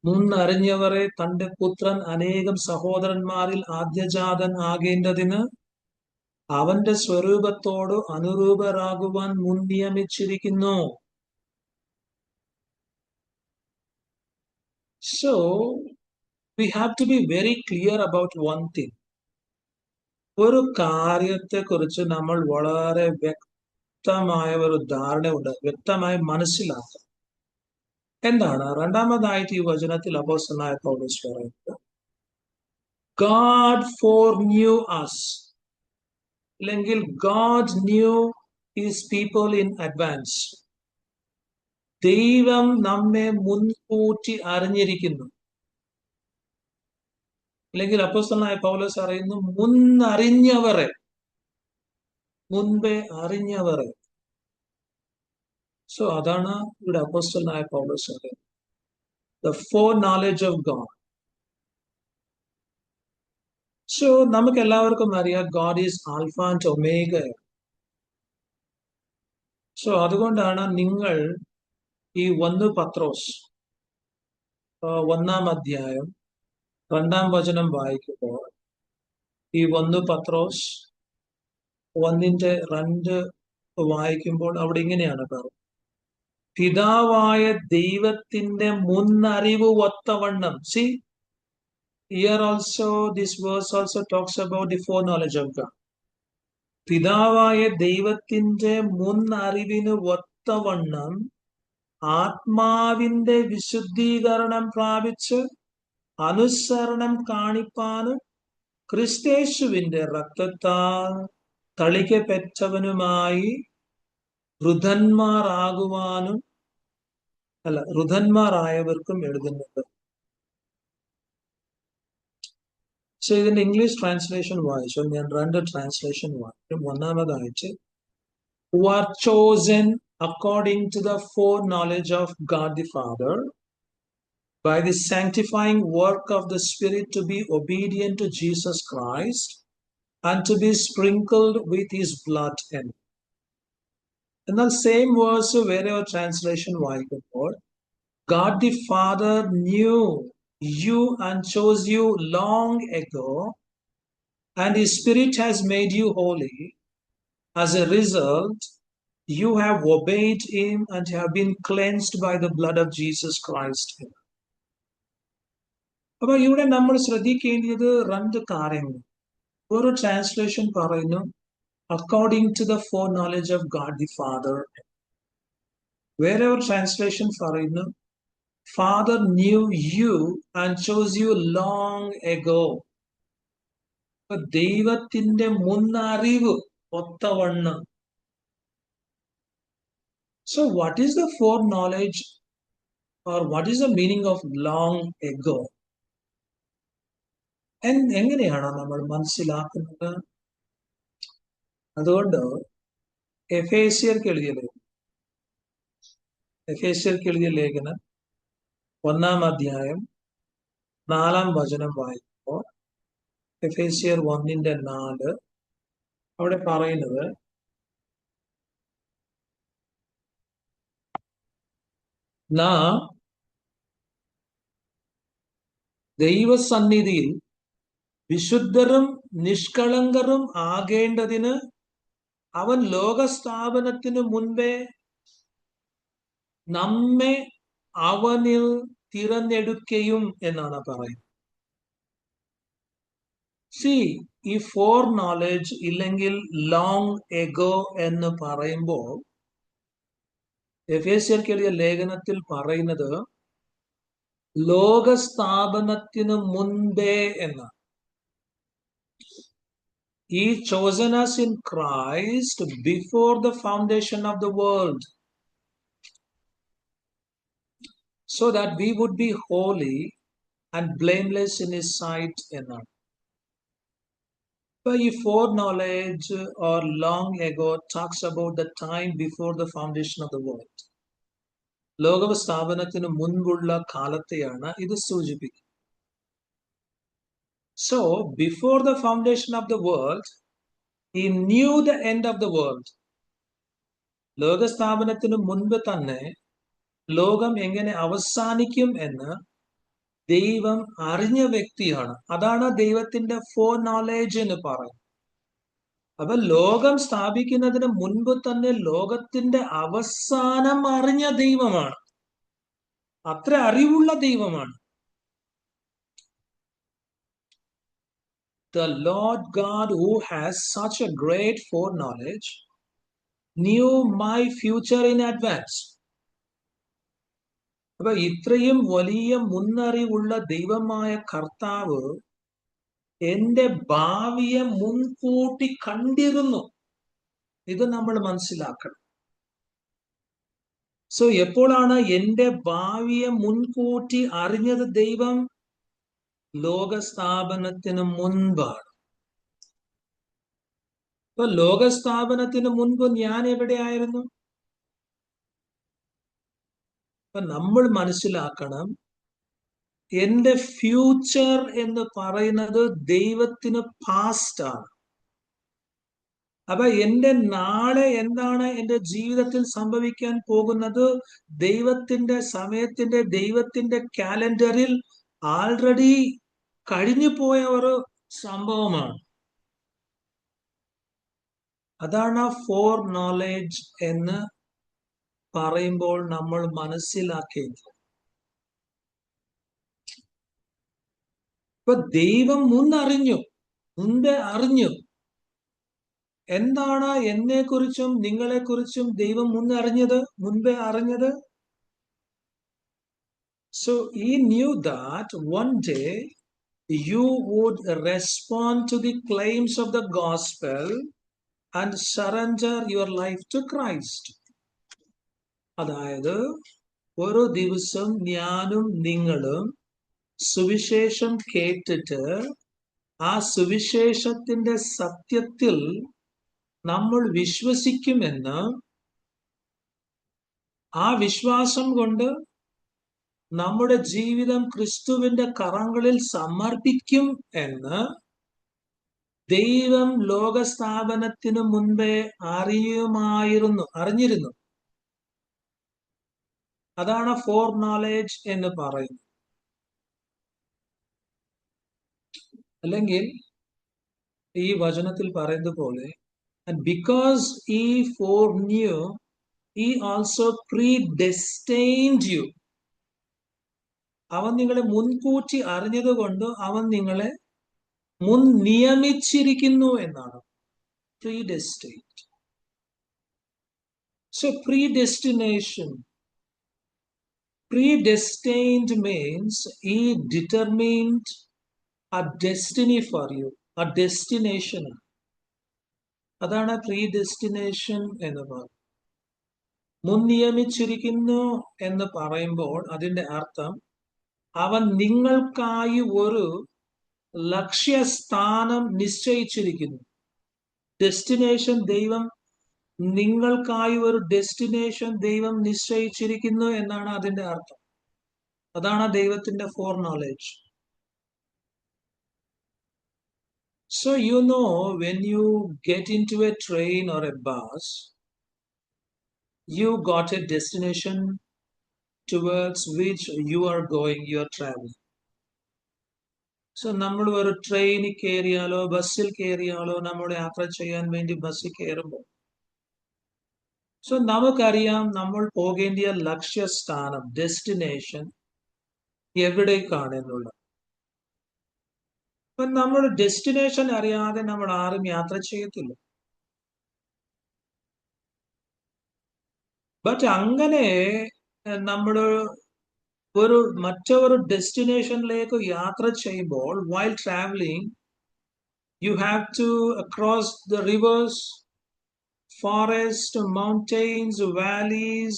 [SPEAKER 1] മുന്നറിഞ്ഞവരെ തന്റെ പുത്രൻ അനേകം സഹോദരന്മാരിൽ ആദ്യജാതൻ ആകേണ്ടതിന് അവന്റെ സ്വരൂപത്തോട് അനുരൂപരാകുവാൻ മുൻ നിയമിച്ചിരിക്കുന്നു. So we have to be very clear about one thing. ഒരു കാര്യത്തെ കുറിച്ച് നമ്മൾ വളരെ വ്യക്തമായ ഒരു ധാരണ ഉണ്ട്, വ്യക്തമായി മനസ്സിലാക്കുക. എന്താണ്? രണ്ടാമതായിട്ട് ഈ വചനത്തിൽ അപ്പോസ്തലനായ പൗലോസ് പറയുന്നത്, God foreknew us, അല്ലെങ്കിൽ God knew his people in advance. ദൈവം നമ്മെ മുൻകൂട്ടി അറിഞ്ഞിരിക്കുന്നു. അല്ലെങ്കിൽ അപ്പോസ്തലനായ പൗലോസ് അറിയുന്നു, മുൻപേ അറിഞ്ഞവരെ. സോ അതാണ് ഇവിടെ അപ്പോസ്തലനായ പൗലോസ് അറിയുന്നത്, the foreknowledge of God. So നമുക്ക് എല്ലാവർക്കും അറിയാം, God is Alpha and Omega. So അതുകൊണ്ടാണ് നിങ്ങൾ ഈ 1 പത്രോസ് 1-ാം അധ്യായം 2-ാം വചനം വായിക്കുമ്പോൾ, ഈ 1 പത്രോസ് 1:2 വായിക്കുമ്പോൾ അവിടെ ഇങ്ങനെയാണ് പറയുന്നത്, പിതാവായ ദൈവത്തിന്റെ മുന്നറിവ് ഒത്തവണ്ണം. See, here also this verse also talks about the foreknowledge of God. പിതാവായ ദൈവത്തിന്റെ മുൻ അറിവിന് ഒത്തവണ്ണം ആത്മാവിന്റെ വിശുദ്ധീകരണം പ്രാപിച്ച് അനുസരണം കാണിപ്പാനും ക്രിസ്തേശുവിന്റെ രക്തത്താൽ തളിക്കപ്പെട്ടവനുമായി ഋതന്മാരായവർക്കും എഴുതുന്നുണ്ട്. പക്ഷെ ഇതിന്റെ ഇംഗ്ലീഷ് ട്രാൻസ്ലേഷൻ വായിച്ചു. ഞാൻ രണ്ട് ട്രാൻസ്ലേഷൻ വായിക്കും. ഒന്നാമതായിട്ട്, who are chosen according to the foreknowledge of God the Father by the sanctifying work of the Spirit to be obedient to Jesus Christ and to be sprinkled with his blood. എന്നാൽ same verse വേറെ ഒരു translation വായിക്കുമ്പോൾ, God the Father knew you and chose you long ago, and his Spirit has made you holy. As a result, you have obeyed him and have been cleansed by the blood of Jesus Christ. അപ്പൊ ഇവിടെ നമ്മൾ ശ്രദ്ധിക്കേണ്ടത് രണ്ട് കാര്യങ്ങൾ. ഒരു translation പറയുന്നു according to the foreknowledge of God the Father. വേറെ ഒരു ട്രാൻസ്ലേഷൻ പറയുന്നു Father knew you and chose you long ago. ദൈവത്തിന്റെ മുന്നറിവ് ഒത്തവണ്ണം. So what is the foreknowledge, or what is the meaning of long ago? എങ്ങനെയാണ് നമ്മൾ മനസ്സിലാക്കുന്നത്? അതുകൊണ്ട് എഫേസ്യർക്ക് എഴുതിയ ലേഖനം 1-ാം അധ്യായം 4-ാം വചനം വായിക്കുമ്പോൾ, എഫേസ്യർ 1:4, അവിടെ പറയുന്നത്, നാം ദൈവസന്നിധിയിൽ വിശുദ്ധരും നിഷ്കളങ്കരും ആകേണ്ടതിന് അവൻ ലോകസ്ഥാപനത്തിനു മുൻപേ നമ്മെ അവനിൽ തിരഞ്ഞെടുക്കുകയും എന്നാണ് പറയുന്നത്. ഈ ഫോർ നോളജ് ഇല്ലെങ്കിൽ ലോങ് എഗോ എന്ന് പറയുമ്പോൾ, എഫേസ്യർക്ക് എഴുതിയ ലേഖനത്തിൽ പറയുന്നത് ലോകസ്ഥാപനത്തിനു മുൻപേ എന്നാണ്. He chosen us in Christ before the foundation of the world, so that we would be holy and blameless in his sight എന്നാണ്. But ഈ foreknowledge or long ago talks about the time before the foundation of the world. ലോകസ്ഥാപനത്തിന് മുൻപുള്ള കാലത്തെയാണ് ഇത് സൂചിപ്പിക്കുന്നത്. So before the foundation of the world, he knew the end of the world. ലോകസ്ഥാപനത്തിന് മുൻപ് തന്നെ ലോകം എങ്ങനെ അവസാനിക്കും എന്ന് ദൈവം അറിഞ്ഞ വ്യക്തിയാണ്. അതാണ് ദൈവത്തിന്റെ ഫോർ നോളേജ് എന്ന് പറയുന്നത്. അപ്പൊ ലോകം സ്ഥാപിക്കുന്നതിന് മുൻപ് തന്നെ ലോകത്തിന്റെ അവസാനം അറിഞ്ഞ ദൈവമാണ്. അത്ര അറിവുള്ള ദൈവമാണ്. The Lord God, who has such a great foreknowledge, knew my future in advance. അപ്പൊ ഇത്രയും വലിയ മുന്നറിവുള്ള ദൈവമായ കർത്താവ് എന്റെ ഭാവിയെ മുൻകൂട്ടി കണ്ടിരുന്നു. ഇത് നമ്മൾ മനസ്സിലാക്കണം. സോ എപ്പോഴാണ് എന്റെ ഭാവിയെ മുൻകൂട്ടി അറിഞ്ഞത് ദൈവം? ലോകസ്ഥാപനത്തിന് മുൻപാണ്. ഇപ്പൊ ലോകസ്ഥാപനത്തിന് മുൻപ് ഞാൻ എവിടെയായിരുന്നു? അപ്പൊ നമ്മൾ മനസ്സിലാക്കണം, എന്റെ ഫ്യൂച്ചർ എന്ന് പറയുന്നത് ദൈവത്തിന് പാസ്റ്റ് ആണ്. അപ്പൊ എന്റെ നാളെ എന്താണ് എന്റെ ജീവിതത്തിൽ സംഭവിക്കാൻ പോകുന്നത്? ദൈവത്തിന്റെ സമയത്തിന്റെ ദൈവത്തിന്റെ കാലണ്ടറിൽ ആൾറെഡി കഴിഞ്ഞു പോയ ഒരു സംഭവമാണ്. അതാണ് ഫോർ നോളേജ് എന്ന് പറയുമ്പോൾ നമ്മൾ മനസ്സിലാക്കേണ്ടത്. ഇപ്പൊ ദൈവം മുൻപേ അറിഞ്ഞു. എന്താണ് എന്നെക്കുറിച്ചും നിങ്ങളെക്കുറിച്ചും ദൈവം മുൻപേ അറിഞ്ഞത്? So he knew that one day you would respond to the claims of the gospel and surrender your life to Christ. അതായത് ഒരു ദിവസം ഞാനും നിങ്ങളും സുവിശേഷം കേട്ടിട്ട് ആ സുവിശേഷത്തിന്റെ സത്യത്തിൽ നമ്മൾ വിശ്വസിക്കുമെന്ന്, ആ വിശ്വാസം കൊണ്ട് നമ്മുടെ ജീവിതം ക്രിസ്തുവിന്റെ കരങ്ങളിൽ സമർപ്പിക്കും എന്ന് ദൈവം ലോകസ്ഥാപനത്തിനു മുൻപേ അറിഞ്ഞിരുന്നു. അതാണ് ഫോർ നോളേജ് എന്ന് പറയുന്നത്. അല്ലെങ്കിൽ ഈ വചനത്തിൽ പറയുന്നത് പോലെ, and because he foreknew, he also predestined you. അവൻ നിങ്ങളെ മുൻകൂട്ടി അറിഞ്ഞതുകൊണ്ട് അവൻ നിങ്ങളെ മുൻ നിയമിച്ചിരിക്കുന്നു എന്നാണ്. Predestined. So predestined means he determined a destiny for you, a destination. അതാണ് predestination എന്ന് പറയുന്നത്. മുൻ നിയമിച്ചിരിക്കുന്നു എന്ന് പറയുമ്പോൾ അതിന്റെ അർത്ഥം അവൻ നിങ്ങൾക്കായി ഒരു ലക്ഷ്യസ്ഥാനം നിശ്ചയിച്ചിരിക്കുന്നു. ഡെസ്റ്റിനേഷൻ ദൈവം നിങ്ങൾക്കായി ഒരു ഡെസ്റ്റിനേഷൻ ദൈവം നിശ്ചയിച്ചിരിക്കുന്നു എന്നാണ് അതിന്റെ അർത്ഥം. അതാണ് ദൈവത്തിന്റെ foreknowledge. So you know, when you get into a train or a bus, you got a destination towards which you are traveling. So നമ്മൾ ഒരു ട്രെയിനിൽ കയറിയാലോ ബസ്സിൽ കയറിയാലോ നമ്മൾ യാത്ര ചെയ്യാൻ വേണ്ടി ബസ്സിൽ കയറുമ്പോൾ നമുക്കറിയാം നമ്മൾ പോകേണ്ടിയ ലക്ഷ്യസ്ഥാനം, ഡെസ്റ്റിനേഷൻ എവിടേക്കാണ് എന്നുള്ളത്. അപ്പൊ നമ്മൾ ഡെസ്റ്റിനേഷൻ അറിയാതെ നമ്മൾ ആരും യാത്ര ചെയ്യത്തില്ല. ബട്ട് അങ്ങനെ നമ്മൾ മറ്റൊരു ഡെസ്റ്റിനേഷനിലേക്ക് യാത്ര ചെയ്യുമ്പോൾ, while traveling, you have to cross the rivers, forests, mountains, valleys,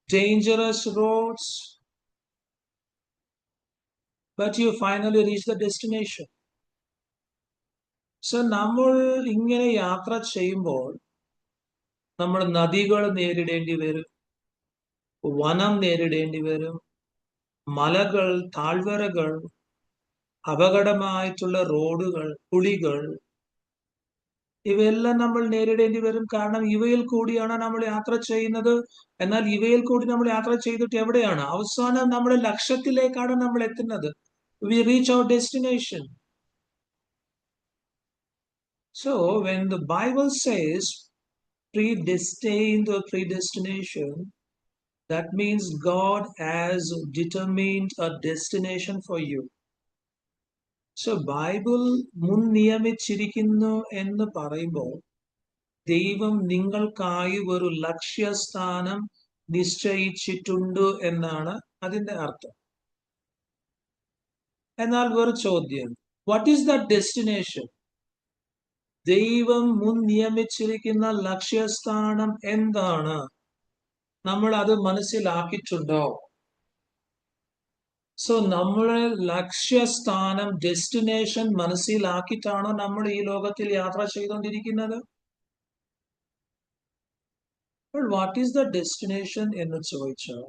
[SPEAKER 1] dangerous roads, but you finally reach the destination. So നമ്മൾ ഇങ്ങനെ യാത്ര ചെയ്യുമ്പോൾ നമ്മൾ നദികൾ നേരിടേണ്ടി വരും, വനം നേരിടേണ്ടി വരും, മലകൾ, താഴ്വരകൾ, അപകടമായിട്ടുള്ള റോഡുകൾ, കുഴികൾ, ഇവയെല്ലാം നമ്മൾ നേരിടേണ്ടി വരും. കാരണം ഇവയിൽ കൂടിയാണ് നമ്മൾ യാത്ര ചെയ്യുന്നത്. എന്നാൽ ഇവയിൽ കൂടി നമ്മൾ യാത്ര ചെയ്തിട്ട് എവിടെയാണ് അവസാനം? നമ്മുടെ ലക്ഷ്യത്തിലേക്കാണ് നമ്മൾ എത്തുന്നത്. We reach our destination. So when the Bible says predestined or predestination, that means God has determined a destination for you. So Bible മുൻ നിയമിച്ചിരിക്കുന്നു എന്ന് പറയുമ്പോൾ ദൈവം നിങ്ങൾക്കായി ഒരു ലക്ഷ്യസ്ഥാനം നിശ്ചയിച്ചിട്ടുണ്ട് എന്നാണ് അതിന്റെ അർത്ഥം. എന്നാൽ ഒരു ചോദ്യം, വാട്ട് ഈസ് ദ ഡെസ്റ്റിനേഷൻ? ദൈവം മുൻ നിയമിച്ചിരിക്കുന്ന ലക്ഷ്യസ്ഥാനം എന്താണ്? നമ്മൾ അത് മനസ്സിലാക്കിയിട്ടുണ്ടോ? സോ നമ്മുടെ ലക്ഷ്യസ്ഥാനം, ഡെസ്റ്റിനേഷൻ മനസ്സിലാക്കിയിട്ടാണോ നമ്മൾ ഈ ലോകത്തിൽ യാത്ര ചെയ്തുകൊണ്ടിരിക്കുന്നത്? വാട്ട് ഈസ് ദ ഡെസ്റ്റിനേഷൻ എന്ന് ചോദിച്ചാൽ,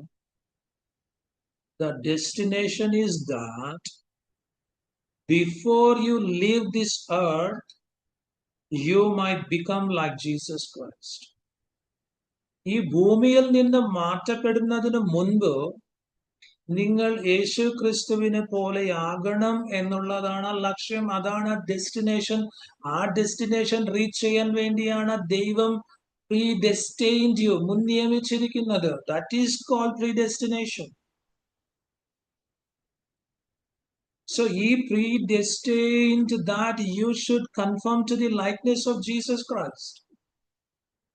[SPEAKER 1] the destination is that before you leave this earth, you might become like Jesus Christ. ഈ ഭൂമിയിൽ നിന്ന് മാറ്റപ്പെടുന്നതിന് മുൻപ് നിങ്ങൾ യേശു ക്രിസ്തുവിനെ പോലെയാകണം എന്നുള്ളതാണ് ലക്ഷ്യം. അതാണ് ഡെസ്റ്റിനേഷൻ. ആ ഡെസ്റ്റിനേഷൻ റീച്ച് ചെയ്യാൻ വേണ്ടിയാണ് ദൈവം predestined you, മുൻ നിയമിച്ചിരിക്കുന്നത്. That is called predestination. So he predestined that you should conform to the likeness of Jesus Christ.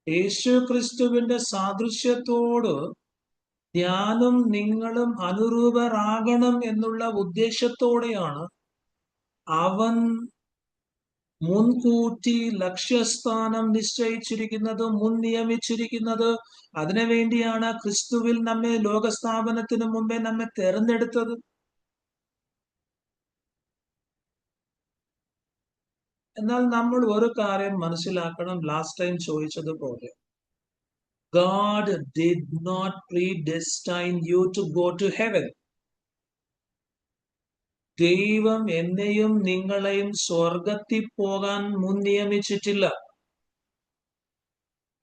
[SPEAKER 1] യേശു ക്രിസ്തുവിന്റെ സാദൃശ്യത്തോട് ഞാനും നിങ്ങളും അനുരൂപരാകണം എന്നുള്ള ഉദ്ദേശത്തോടെയാണ് അവൻ മുൻകൂട്ടി ലക്ഷ്യസ്ഥാനം നിശ്ചയിച്ചിരിക്കുന്നത്, മുൻ നിയമിച്ചിരിക്കുന്നത്. അതിനുവേണ്ടിയാണ് ക്രിസ്തുവിൽ നമ്മെ ലോകസ്ഥാപനത്തിന് മുമ്പേ നമ്മെ തെരഞ്ഞെടുത്തത്. എന്നാൽ നമ്മൾ ഒരു കാര്യം മനസ്സിലാക്കണം, ലാസ്റ്റ് ടൈം ചോദിച്ചതുപോലെ, God did not predestine you to go to heaven. ദൈവം എന്നെയും നിങ്ങളെയും സ്വർഗത്തിൽ പോകാൻ മുൻ നിയമിച്ചിട്ടില്ല.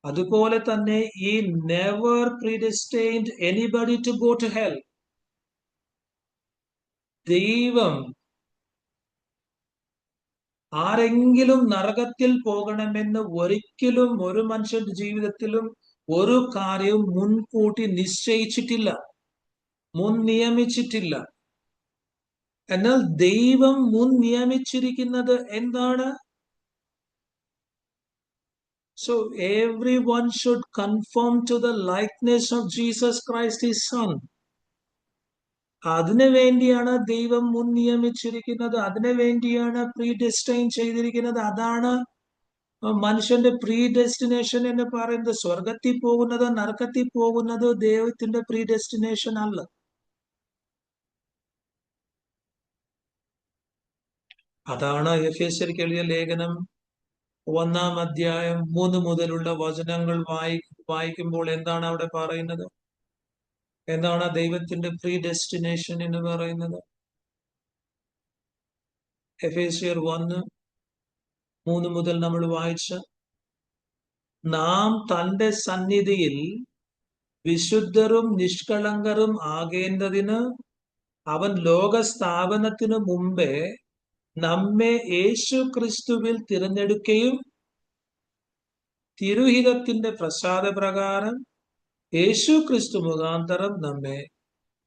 [SPEAKER 1] അതുപോലെ തന്നെ he never predestined anybody to go to hell. ദൈവം ആരെങ്കിലും നരകത്തിൽ പോകണമെന്ന് ഒരിക്കലും ഒരു മനുഷ്യന്റെ ജീവിതത്തിലും ഒരു കാര്യവും മുൻകൂട്ടി നിശ്ചയിച്ചിട്ടില്ല, മുൻ നിയമിച്ചിട്ടില്ല. എന്നാൽ ദൈവം മുൻ നിയമിച്ചിരിക്കുന്നത് എന്താണ്? So everyone should conform to the likeness of Jesus Christ, his son. അതിനു വേണ്ടിയാണ് ദൈവം മുൻ നിയമിച്ചിരിക്കുന്നത്, അതിനു വേണ്ടിയാണ് പ്രീഡെസ്റ്റൈൻ ചെയ്തിരിക്കുന്നത്. അതാണ് മനുഷ്യന്റെ പ്രീഡെസ്റ്റിനേഷൻ എന്ന് പറയുന്നത്. സ്വർഗത്തിൽ പോകുന്നത് നരകത്തിൽ പോകുന്നത് ദൈവത്തിന്റെ പ്രീഡെസ്റ്റിനേഷൻ അല്ല. അതാണ് എഫേസ്യർക്ക് എഴുതിയ ലേഖനം 1-ാം അധ്യായം 3 മുതലുള്ള വചനങ്ങൾ വായിക്കുമ്പോൾ എന്താണ് അവിടെ പറയുന്നത്? എന്താണ് ദൈവത്തിന്റെ പ്രീഡെസ്റ്റിനേഷൻ എന്ന് പറയുന്നത്? എഫേസ്യർ 1:3 മുതൽ നമ്മൾ വായിച്ച, നാം തന്റെ സന്നിധിയിൽ വിശുദ്ധരും നിഷ്കളങ്കരും ആകേണ്ടതിന് അവൻ ലോകസ്ഥാപനത്തിനു മുമ്പേ നമ്മെ യേശു ക്രിസ്തുവിൽ തിരഞ്ഞെടുക്കുകയും തിരുഹിതത്തിന്റെ പ്രസാദപ്രകാരം യേശു ക്രിസ്തു മുഖാന്തരം നമ്മെ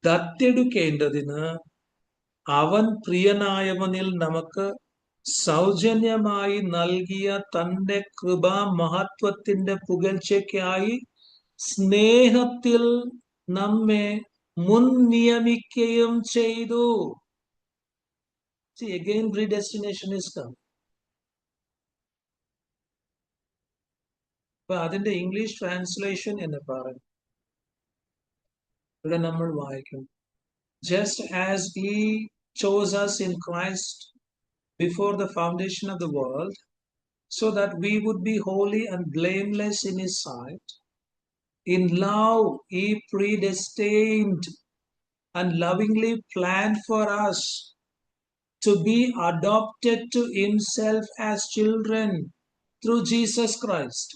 [SPEAKER 1] ദത്തെടുക്കേണ്ടതിന് അവൻ പ്രിയനായവനിൽ നമുക്ക് സൗജന്യമായി നൽകിയ തന്റെ കൃപാ മഹത്വത്തിന്റെ പുകഴ്ചയ്ക്കായി സ്നേഹത്തിൽ നമ്മെ മുൻ നിയമിക്കുകയും ചെയ്തു. See, again predestination is come. അപ്പൊ അതിന്റെ ഇംഗ്ലീഷ് ട്രാൻസ്ലേഷൻ എന്ന് പറയും. ഇവിടെ നമ്മൾ വായിക്കും, just as he chose us in Christ before the foundation of the world, so that we would be holy and blameless in his sight. In love he predestined and lovingly planned for us to be adopted to himself as children through Jesus Christ,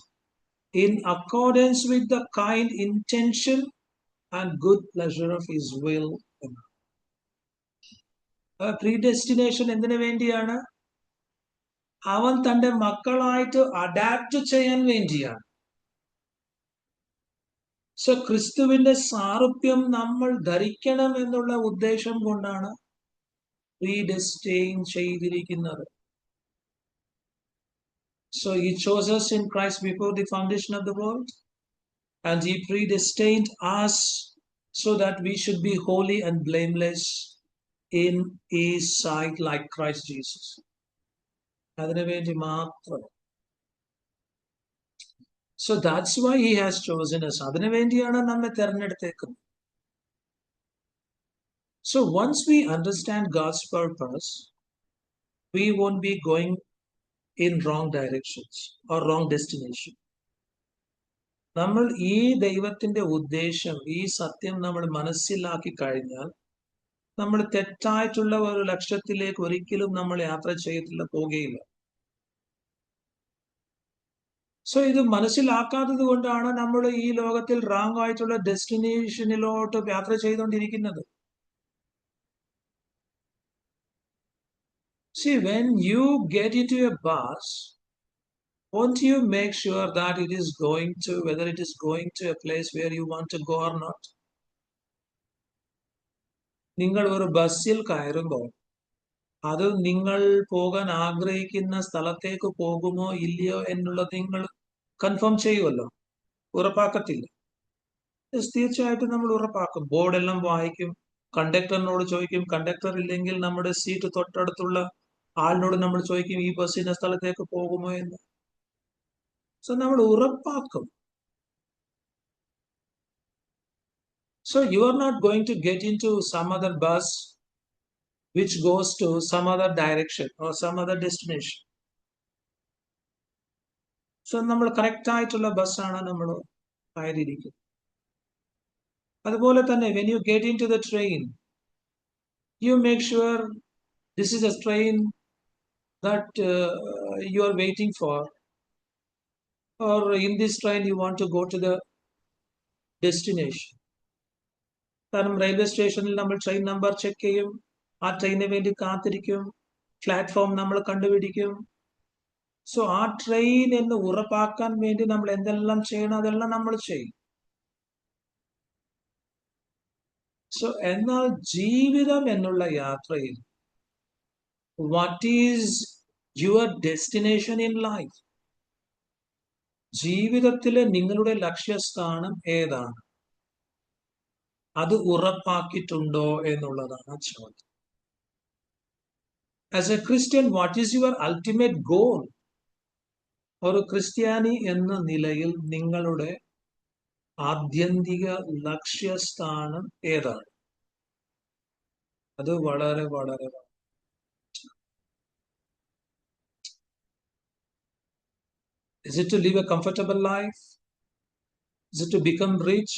[SPEAKER 1] in accordance with the kind intention and good pleasure of his will. Predestination എന്തിനു വേണ്ടിയാണ്? അവൻ തന്റെ മക്കളായിട്ട് adapt ചെയ്യാൻ വേണ്ടിയാണ്. So ക്രിസ്തുവിന്റെ സാരൂപ്യം നമ്മൾ ധരിക്കണം എന്നുള്ള ഉദ്ദേശം കൊണ്ടാണ് predestined ചെയ്തിരിക്കുന്നത്. So he chose us in Christ before the foundation of the world, and he predestined us so that we should be holy and blameless in his sight like Christ Jesus. അതിനു വേണ്ടി മാത്രം. So that's why he has chosen us. അതിനു വേണ്ടിയാണ് നമ്മെ തെരഞ്ഞെടുത്തേക്കുന്നത്. So once we understand God's purpose, we won't be going in wrong directions or wrong destination. നമ്മൾ ഈ ദൈവത്തിന്റെ ഉദ്ദേശം, ഈ സത്യം നമ്മൾ മനസ്സിലാക്കി കഴിഞ്ഞാൽ നമ്മൾ തെറ്റായിട്ടുള്ള ഒരു ലക്ഷ്യത്തിലേക്ക് ഒരിക്കലും നമ്മൾ യാത്ര ചെയ്തില്ല, പോകുകയില്ല. സോ ഇത് മനസ്സിലാക്കാത്തത് കൊണ്ടാണ് നമ്മൾ ഈ ലോകത്തിൽ റോങ് ആയിട്ടുള്ള ഡെസ്റ്റിനേഷനിലോട്ട് യാത്ര ചെയ്തുകൊണ്ടിരിക്കുന്നത്. See, when you get into a bus, won't you make sure that it is going to, whether it is going to a place where you want to go or not? നിങ്ങൾ ഒരു ബസ്സിൽ കയറുമ്പോൾ അത് നിങ്ങൾ പോകാൻ ആഗ്രഹിക്കുന്ന സ്ഥലത്തേക്ക് പോകുമോ ഇല്ലയോ എന്നുള്ളത് നിങ്ങൾ കൺഫേം ചെയ്യുമല്ലോ, ഉറപ്പാക്കത്തില്ല. തീർച്ചയായിട്ടും നമ്മൾ ഉറപ്പാക്കും. ബോർഡെല്ലാം വായിക്കും, കണ്ടക്ടറിനോട് ചോദിക്കും. കണ്ടക്ടർ ഇല്ലെങ്കിൽ നമ്മുടെ സീറ്റ് തൊട്ടടുത്തുള്ള ആളിനോട് നമ്മൾ ചോദിക്കും ഈ ബസ് ഇന്ന സ്ഥലത്തേക്ക് പോകുമോ എന്ന്. സോ നമ്മൾ ഉറപ്പാക്കും. So you are not going to get into some other bus which goes to some other direction or some other destination. So നമ്മൾ കറക്റ്റ് ആയിട്ടുള്ള ബസ്സാണ് നമ്മൾ ആയിരിക്കും. അതുപോലെ തന്നെ when you get into the train, you make sure this is a train that you are waiting for, or in this train you want to go to the destination. കാരണം railway സ്റ്റേഷനിൽ നമ്മൾ train number check ചെയ്യും, ആ ട്രെയിനിന് വേണ്ടി കാത്തിരിക്കും, platform നമ്മൾ കണ്ടുപിടിക്കും. സോ ആ ട്രെയിൻ എന്ന് ഉറപ്പാക്കാൻ വേണ്ടി നമ്മൾ എന്തെല്ലാം ചെയ്യണം അതെല്ലാം നമ്മൾ ചെയ്യും. സോ എന്നാൽ ജീവിതം എന്നുള്ള യാത്രയിൽ what is your destination in life? ജീവിതത്തിലെ നിങ്ങളുടെ ലക്ഷ്യസ്ഥാനം ഏതാണ്? അത് ഉറപ്പാക്കിയിട്ടുണ്ടോ എന്നുള്ളതാണ് ചോദ്യം. As A Christian, what is your ultimate goal? ഒരു ക്രിസ്ത്യാനി എന്ന നിലയിൽ നിങ്ങളുടെ ആത്യന്തിക ലക്ഷ്യസ്ഥാനം ഏതാണ്? അത് വളരെ വളരെ Is it to live a comfortable life? Is it to become rich?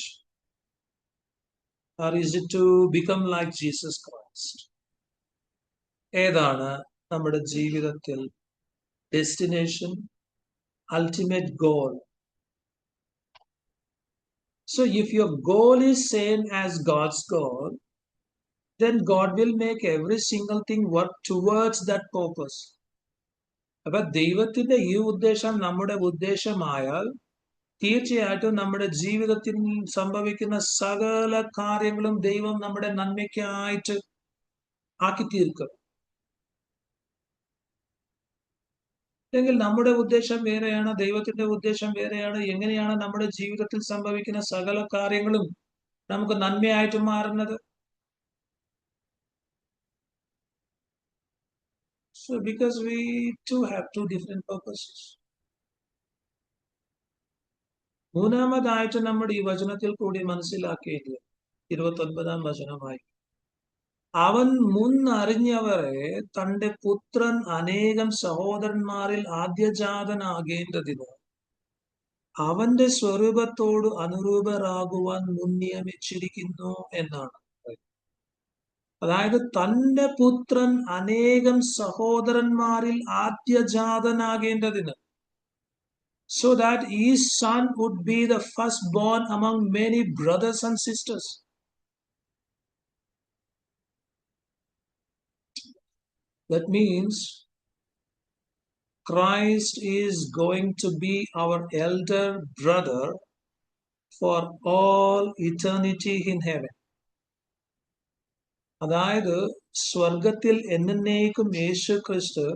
[SPEAKER 1] Or is it to become like Jesus Christ? ഏതാണ് നമ്മുടെ ജീവിതത്തിൽ destination, ultimate goal? So if your goal is same as God's goal, then God will make every single thing work towards that purpose. അപ്പൊ ദൈവത്തിന്റെ ഈ ഉദ്ദേശം നമ്മുടെ ഉദ്ദേശമായാൽ തീർച്ചയായിട്ടും നമ്മുടെ ജീവിതത്തിൽ സംഭവിക്കുന്ന സകല കാര്യങ്ങളും ദൈവം നമ്മുടെ നന്മയ്ക്കായിട്ട് ആക്കി തീർക്കും. അല്ലെങ്കിൽ നമ്മുടെ ഉദ്ദേശം വേറെയാണ്, ദൈവത്തിന്റെ ഉദ്ദേശം വേറെയാണ്. എങ്ങനെയാണ് നമ്മുടെ ജീവിതത്തിൽ സംഭവിക്കുന്ന സകല കാര്യങ്ങളും നമുക്ക് നന്മയായിട്ട് മാറുന്നത്? So because we too have two different purposes. മൂന്നാമതായിട്ട് നമ്മുടെ ഈ വചനത്തിൽ കൂടി മനസ്സിലാക്കിയത് 29 വചനമായി, അവൻ മുന്നറിഞ്ഞവരെ തന്റെ പുത്രൻ അനേകം സഹോദരന്മാരിൽ ആദ്യജാതനാകേണ്ടതിന് അവന്റെ സ്വരൂപത്തോട് അനുരൂപരാകുവാൻ മുൻനിയമിച്ചിരിക്കുന്നു എന്നാണ്. അതായത് തന്റെ പുത്രൻ അനേകം സഹോദരന്മാരിൽ ആദ്യജാതനാകേണ്ടതിന്, so that his son would be the firstborn among many brothers and sisters. That means Christ is going to be our elder brother for all eternity in heaven. അതായത് സ്വർഗത്തിൽ എന്നേക്കും യേശു ക്രിസ്തു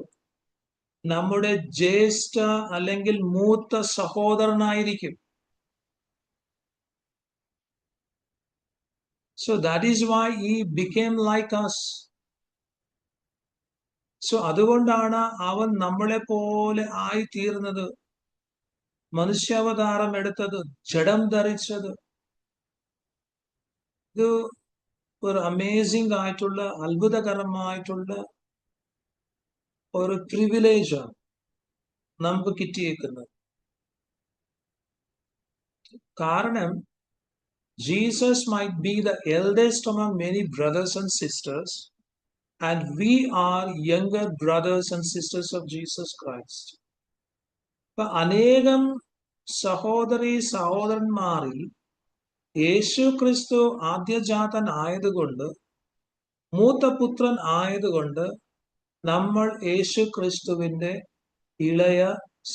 [SPEAKER 1] നമ്മുടെ ജ്യേഷ്ഠ അല്ലെങ്കിൽ മൂത്ത സഹോദരനായിരിക്കും. So that is why he became like us. So അതുകൊണ്ടാണ് അവൻ നമ്മളെ പോലെ ആയി തീർന്നത്, മനുഷ്യാവതാരം എടുത്തത്, ജഡം ധരിച്ചത്. ഇത് ഒരു അമേസിംഗ് ആയിട്ടുള്ള അത്ഭുതകരമായിട്ടുള്ള ഒരു പ്രിവിലേജാണ് നമുക്ക് കിട്ടിയേക്കുന്നത്. കാരണം Jesus might be the eldest among many brothers and sisters, and we are younger brothers and sisters of Jesus Christ. അപ്പൊ അനേകം സഹോദരി സഹോദരന്മാരിൽ യേശു ക്രിസ്തു ആദ്യജാതൻ ആയതുകൊണ്ട്, മൂത്തപുത്രൻ ആയതുകൊണ്ട് നമ്മൾ യേശു ക്രിസ്തുവിന്റെ ഇളയ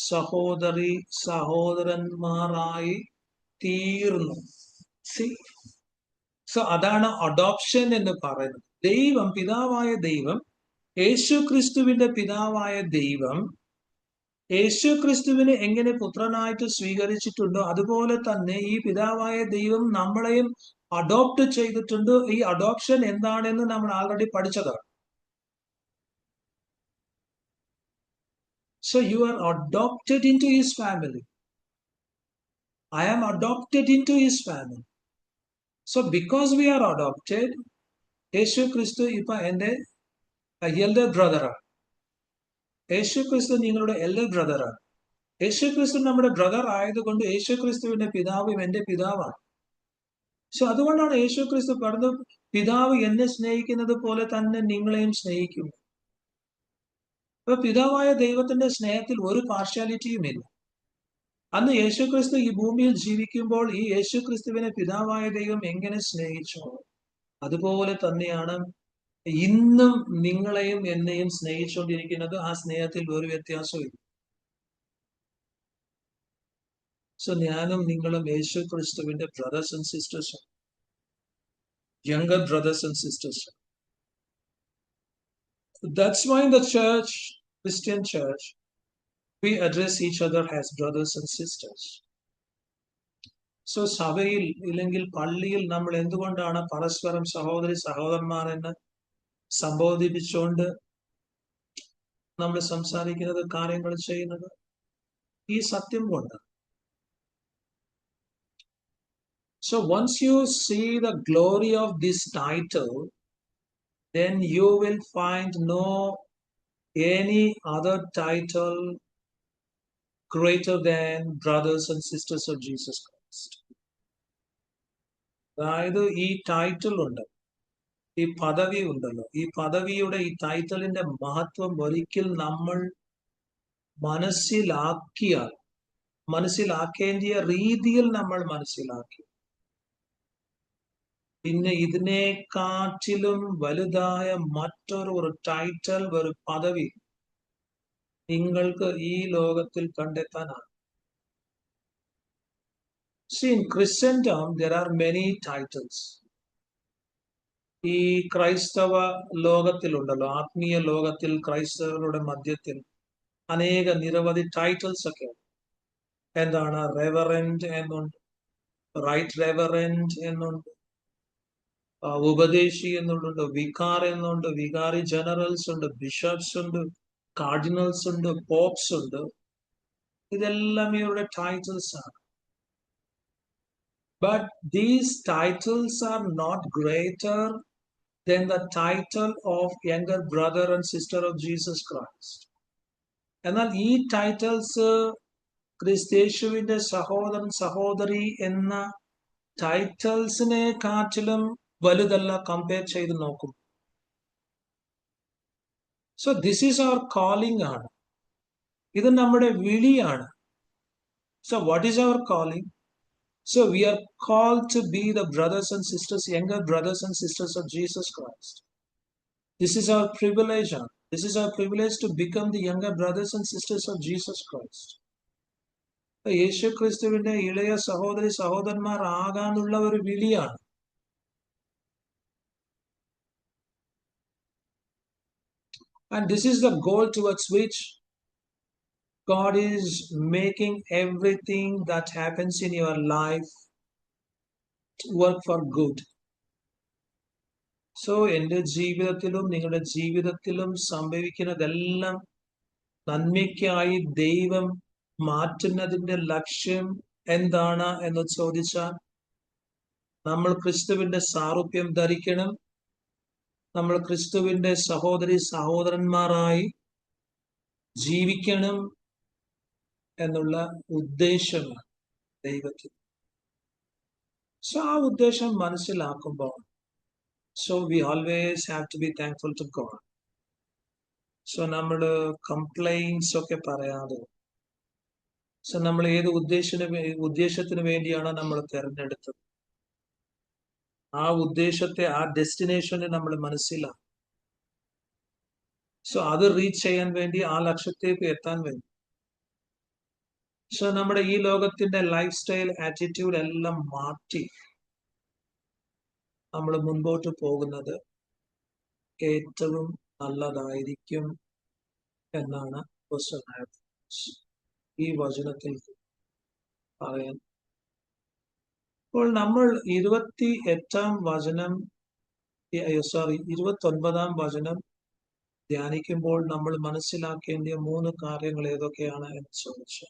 [SPEAKER 1] സഹോദരി സഹോദരന്മാരായി തീർന്നു. സോ അതാണ് അഡോപ്ഷൻ എന്ന് പറയുന്നത്. ദൈവം, പിതാവായ ദൈവം യേശു ക്രിസ്തുവിന്റെ പിതാവായ ദൈവം യേശു ക്രിസ്തുവിനെ എങ്ങനെ പുത്രനായിട്ട് സ്വീകരിച്ചിട്ടുണ്ടോ അതുപോലെ തന്നെ ഈ പിതാവായ ദൈവം നമ്മളെയും അഡോപ്റ്റ് ചെയ്തിട്ടുണ്ട്. ഈ അഡോപ്ഷൻ എന്താണെന്ന് നമ്മൾ ആൾറെഡി പഠിച്ചതാണ്. So you are adopted into his family. I am adopted into his family. So because we are adopted, യേശു ക്രിസ്തു ഇപ്പൊ എന്റെ എൽഡർ ബ്രദറാണ്. യേശു ക്രിസ്തു നിങ്ങളുടെ എൽഡർ ബ്രദറാണ്. യേശു ക്രിസ്തു നമ്മുടെ ബ്രദർ ആയതുകൊണ്ട് യേശു ക്രിസ്തുവിന്റെ പിതാവും എന്റെ പിതാവാണ്. സോ അതുകൊണ്ടാണ് യേശു ക്രിസ്തു പറഞ്ഞു, പിതാവ് എന്നെ സ്നേഹിക്കുന്നത് പോലെ തന്നെ നിങ്ങളെയും സ്നേഹിക്കും. അപ്പൊ പിതാവായ ദൈവത്തിന്റെ സ്നേഹത്തിൽ ഒരു പാർഷ്യാലിറ്റിയും ഇല്ല. അന്ന് യേശു ക്രിസ്തു ഈ ഭൂമിയിൽ ജീവിക്കുമ്പോൾ ഈ യേശു ക്രിസ്തുവിനെ പിതാവായ ദൈവം എങ്ങനെ സ്നേഹിച്ചോ അതുപോലെ തന്നെയാണ് ഇന്നും നിങ്ങളെയും എന്നെയും സ്നേഹിച്ചുകൊണ്ടിരിക്കുന്നത്. ആ സ്നേഹത്തിൽ ഒരു വ്യത്യാസവും ഇല്ല. സോ ഞാനും നിങ്ങളും യേശു ക്രിസ്തുവിന്റെ brothers and sisters, younger brothers and sisters. That's why in the church, Christian church, we address each other as brothers and sisters. So സഭയിൽ ഇല്ലെങ്കിൽ പള്ളിയിൽ നമ്മൾ എന്തുകൊണ്ടാണ് പരസ്പരം സഹോദരി സഹോദരന്മാരെന്ന് സംബോധിപ്പിച്ചുകൊണ്ട് നമ്മൾ സംസാരിക്കുന്നത്, കാര്യങ്ങൾ ചെയ്യുന്നത്? ഈ സത്യം കൊണ്ട്. So once you see the glory of this title, then you will find no any other title greater than brothers and sisters of Jesus Christ. അതായത് ഈ ടൈറ്റിൽ ഉണ്ട്, ഈ പദവി ഉണ്ടല്ലോ, ഈ പദവിയുടെ ഈ ടൈറ്റിലിന്റെ മഹത്വം ഒരിക്കൽ നമ്മൾ മനസ്സിലാക്കേണ്ടിയ രീതിയിൽ നമ്മൾ മനസ്സിലാക്കി, പിന്നെ ഇതിനെക്കാട്ടിലും വലുതായ മറ്റൊരു ടൈറ്റിൽ, ഒരു പദവി നിങ്ങൾക്ക് ഈ ലോകത്തിൽ കണ്ടെത്താനാണ്. See, in Christendom, there are many titles. ഈ ക്രൈസ്തവ ലോകത്തിലുണ്ടല്ലോ, ആത്മീയ ലോകത്തിൽ ക്രൈസ്തവരുടെ മധ്യത്തിൽ നിരവധി ടൈറ്റിൽസ് ഒക്കെ. എന്താണ്? റെവറൻഡ് എന്നുണ്ട്, റൈറ്റ് റെവറൻഡ് എന്നുണ്ട്, ഉപദേശി എന്നുണ്ട്, വികാർ എന്നുണ്ട്, വികാരി ജനറൽസ് ഉണ്ട്, ബിഷപ്സ് ഉണ്ട്, കാർഡിനൽസ് ഉണ്ട്, പോപ്സ് ഉണ്ട്. ഇതെല്ലാം ഇവരുടെ ടൈറ്റിൽസ് ആണ്. But these titles are not greater than the title of younger brother and sister of Jesus Christ. എന്നാൽ ഈ ടൈറ്റിൽസ് ക്രിസ്തേശുവിന്റെ സഹോദരൻ സഹോദരി എന്ന ടൈറ്റിൽസിനെ കാട്ടിലും വലുതല്ല കമ്പയർ ചെയ്ത് നോക്കും. So this is our calling ആണ്, ഇത് നമ്മുടെ വിളിയാണ്. So what is our calling? So we are called to be the brothers and sisters, younger brothers and sisters of Jesus Christ. This is our privilege. This is our privilege to become the younger brothers and sisters of Jesus Christ. യേശു ക്രിസ്തുവിന്റെ ഇളയ സഹോദരി സഹോദരന്മാർ ആകാനുള്ള ഒരു വിളിയാണ്. And this is the goal towards which God is making everything that happens in your life to work for good. So എൻ്റെ ജീവിതത്തിലും നിങ്ങളുടെ ജീവിതത്തിലും സംഭവിക്കുന്നതെല്ലാം നന്മയ്ക്കായി ദൈവം മാറ്റുന്നതിന്റെ ലക്ഷ്യം എന്താണ് എന്ന് ചോദിച്ചാൽ, നമ്മൾ ക്രിസ്തുവിന്റെ സാരൂപ്യം ധരിക്കണം, നമ്മൾ ക്രിസ്തുവിന്റെ സഹോദരി സഹോദരന്മാരായി ജീവിക്കണം എന്നുള്ള ഉദ്ദേശമാണ് ദൈവത്തിന്. സോ ആ ഉദ്ദേശം മനസ്സിലാക്കുമ്പോൾ, so we always have to be thankful to God. So നമ്മൾ കംപ്ലൈൻസ് ഒക്കെ പറയാതെ, സോ നമ്മൾ ഏത് ഉദ്ദേശത്തിന് വേണ്ടിയാണ് നമ്മൾ തിരഞ്ഞെടുത്തത്, ആ ഉദ്ദേശത്തെ, ആ ഡെസ്റ്റിനേഷനെ നമ്മൾ മനസ്സിലാക്കും. സോ അത് റീച്ച് ചെയ്യാൻ വേണ്ടി, ആ ലക്ഷ്യത്തേക്ക് എത്താൻ വേണ്ടി, സോ നമ്മുടെ ഈ ലോകത്തിന്റെ ലൈഫ് സ്റ്റൈൽ, ആറ്റിറ്റ്യൂഡ് എല്ലാം മാറ്റി നമ്മൾ മുൻപോട്ട് പോകുന്നത് ഏറ്റവും നല്ലതായിരിക്കും എന്നാണ് ഈ വചനത്തിൽ പറയാൻ. അപ്പോൾ നമ്മൾ 29 വചനം ധ്യാനിക്കുമ്പോൾ നമ്മൾ മനസ്സിലാക്കേണ്ട 3 കാര്യങ്ങൾ ഏതൊക്കെയാണ് എന്ന് ചോദിച്ചു.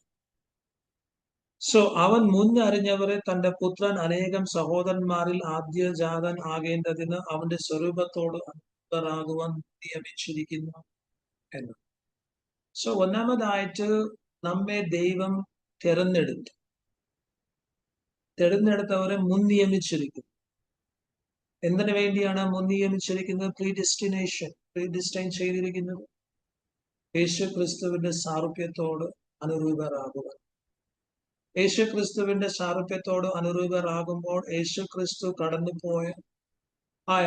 [SPEAKER 1] അവൻ മുന്നറിഞ്ഞവരെ തന്റെ പുത്രൻ അനേകം സഹോദരന്മാരിൽ ആദ്യജാതൻ ആകേണ്ടതിന് അവന്റെ സ്വരൂപത്തോട് അനുസരാകുവാൻ നിയമിച്ചിരിക്കുന്നു എന്ന്. ഒന്നാമതായിട്ട് നമ്മെ ദൈവം തെരഞ്ഞെടുത്തവരെ മുൻ നിയമിച്ചിരിക്കുന്നു. എന്തിനു വേണ്ടിയാണ് മുൻ നിയമിച്ചിരിക്കുന്നത്? പ്രീഡിസ്റ്റൈൻ ചെയ്തിരിക്കുന്നത് യേശു ക്രിസ്തുവിന്റെ സാരൂപ്യത്തോട് അനുരൂപരാകുവാൻ. യേശു ക്രിസ്തുവിന്റെ സാരൂപ്യത്തോട് അനുരൂപരാകുമ്പോൾ യേശു ക്രിസ്തു കടന്നുപോയ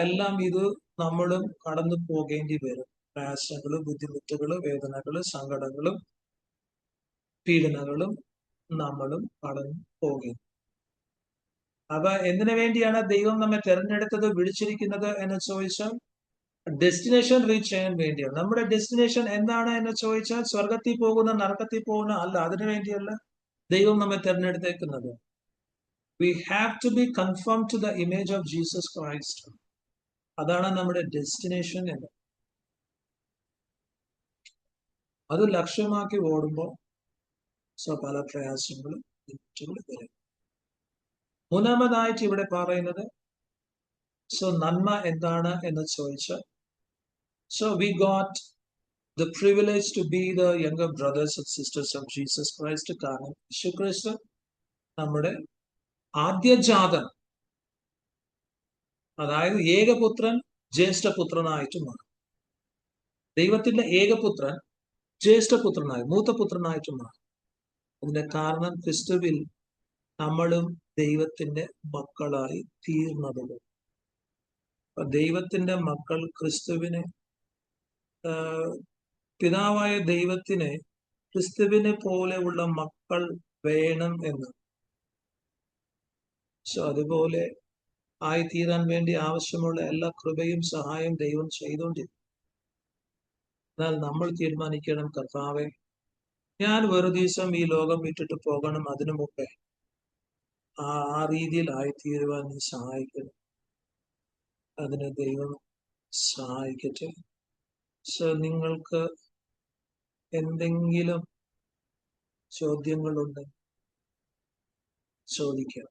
[SPEAKER 1] എല്ലാം ഇത് നമ്മളും കടന്നു പോകേണ്ടി വരും. പ്രയാസങ്ങളും ബുദ്ധിമുട്ടുകളും വേദനകളും സങ്കടങ്ങളും പീഡനങ്ങളും നമ്മളും കടന്നു പോകും. അപ്പൊ എന്തിനു വേണ്ടിയാണ് ദൈവം നമ്മെ തെരഞ്ഞെടുത്തത്, വിളിച്ചിരിക്കുന്നത് എന്ന് ചോദിച്ചാൽ ഡെസ്റ്റിനേഷൻ റീച്ച് ചെയ്യാൻ വേണ്ടിയാണ്. നമ്മുടെ ഡെസ്റ്റിനേഷൻ എന്താണ് എന്ന് ചോദിച്ചാൽ സ്വർഗത്തിൽ പോകുന്ന നരകത്തിൽ പോകുന്ന അല്ല. അതിനു വേണ്ടിയല്ല ദൈവം നമ്മെ തെരഞ്ഞെടുത്തേക്കുന്നത്. We have to be conformed to the image of Jesus Christ. അതാണ് നമ്മുടെ ഡെസ്റ്റിനേഷൻ എന്ന്. അത് ലക്ഷ്യമാക്കി ഓടുമ്പോൾ പല പ്രയാസങ്ങളും വരും. മൂന്നാമതായിട്ട് ഇവിടെ പറയുന്നത് നന്മ എന്താണ് എന്ന് ചോദിച്ചാൽ we got the privilege to be the younger brothers and sisters of Jesus Christ. കാരണം യേശുക്രിസ്തു നമ്മുടെ ആദ്യജാതൻ, അതായത് ഏകപുത്രൻ ജ്യേഷ്ഠപുത്രനായിട്ട് മാറി. ദൈവത്തിന്റെ ഏകപുത്രൻ ജ്യേഷ്ഠപുത്രനായി, മൂത്തപുത്രനായിട്ട് മാറി. അതിന്റെ കാരണം ക്രിസ്തുവിൽ നമ്മളും ദൈവത്തിന്റെ മക്കളായി തീർന്നതുകൊണ്ട്. ദൈവത്തിന്റെ മക്കൾ ക്രിസ്തുവിനെ, പിതാവായ ദൈവത്തിന് ക്രിസ്തുവിനെ പോലെയുള്ള മക്കൾ വേണം എന്ന്. അതുപോലെ ആയിത്തീരാൻ വേണ്ടി ആവശ്യമുള്ള എല്ലാ കൃപയും സഹായം ദൈവം ചെയ്തുകൊണ്ടിരിക്കും. എന്നാൽ നമ്മൾ തീരുമാനിക്കണം, കർത്താവെ, ഞാൻ ഒരു ദിവസം ഈ ലോകം വിട്ടിട്ട് പോകണം, അതിനു മുമ്പേ ആ രീതിയിൽ ആയിത്തീരുവാൻ നീ സഹായിക്കണം. അതിന് ദൈവം സഹായിക്കട്ടെ. നിങ്ങൾക്ക് എന്തെങ്കിലും ചോദ്യങ്ങളുണ്ടെങ്കിൽ ചോദിക്കാം.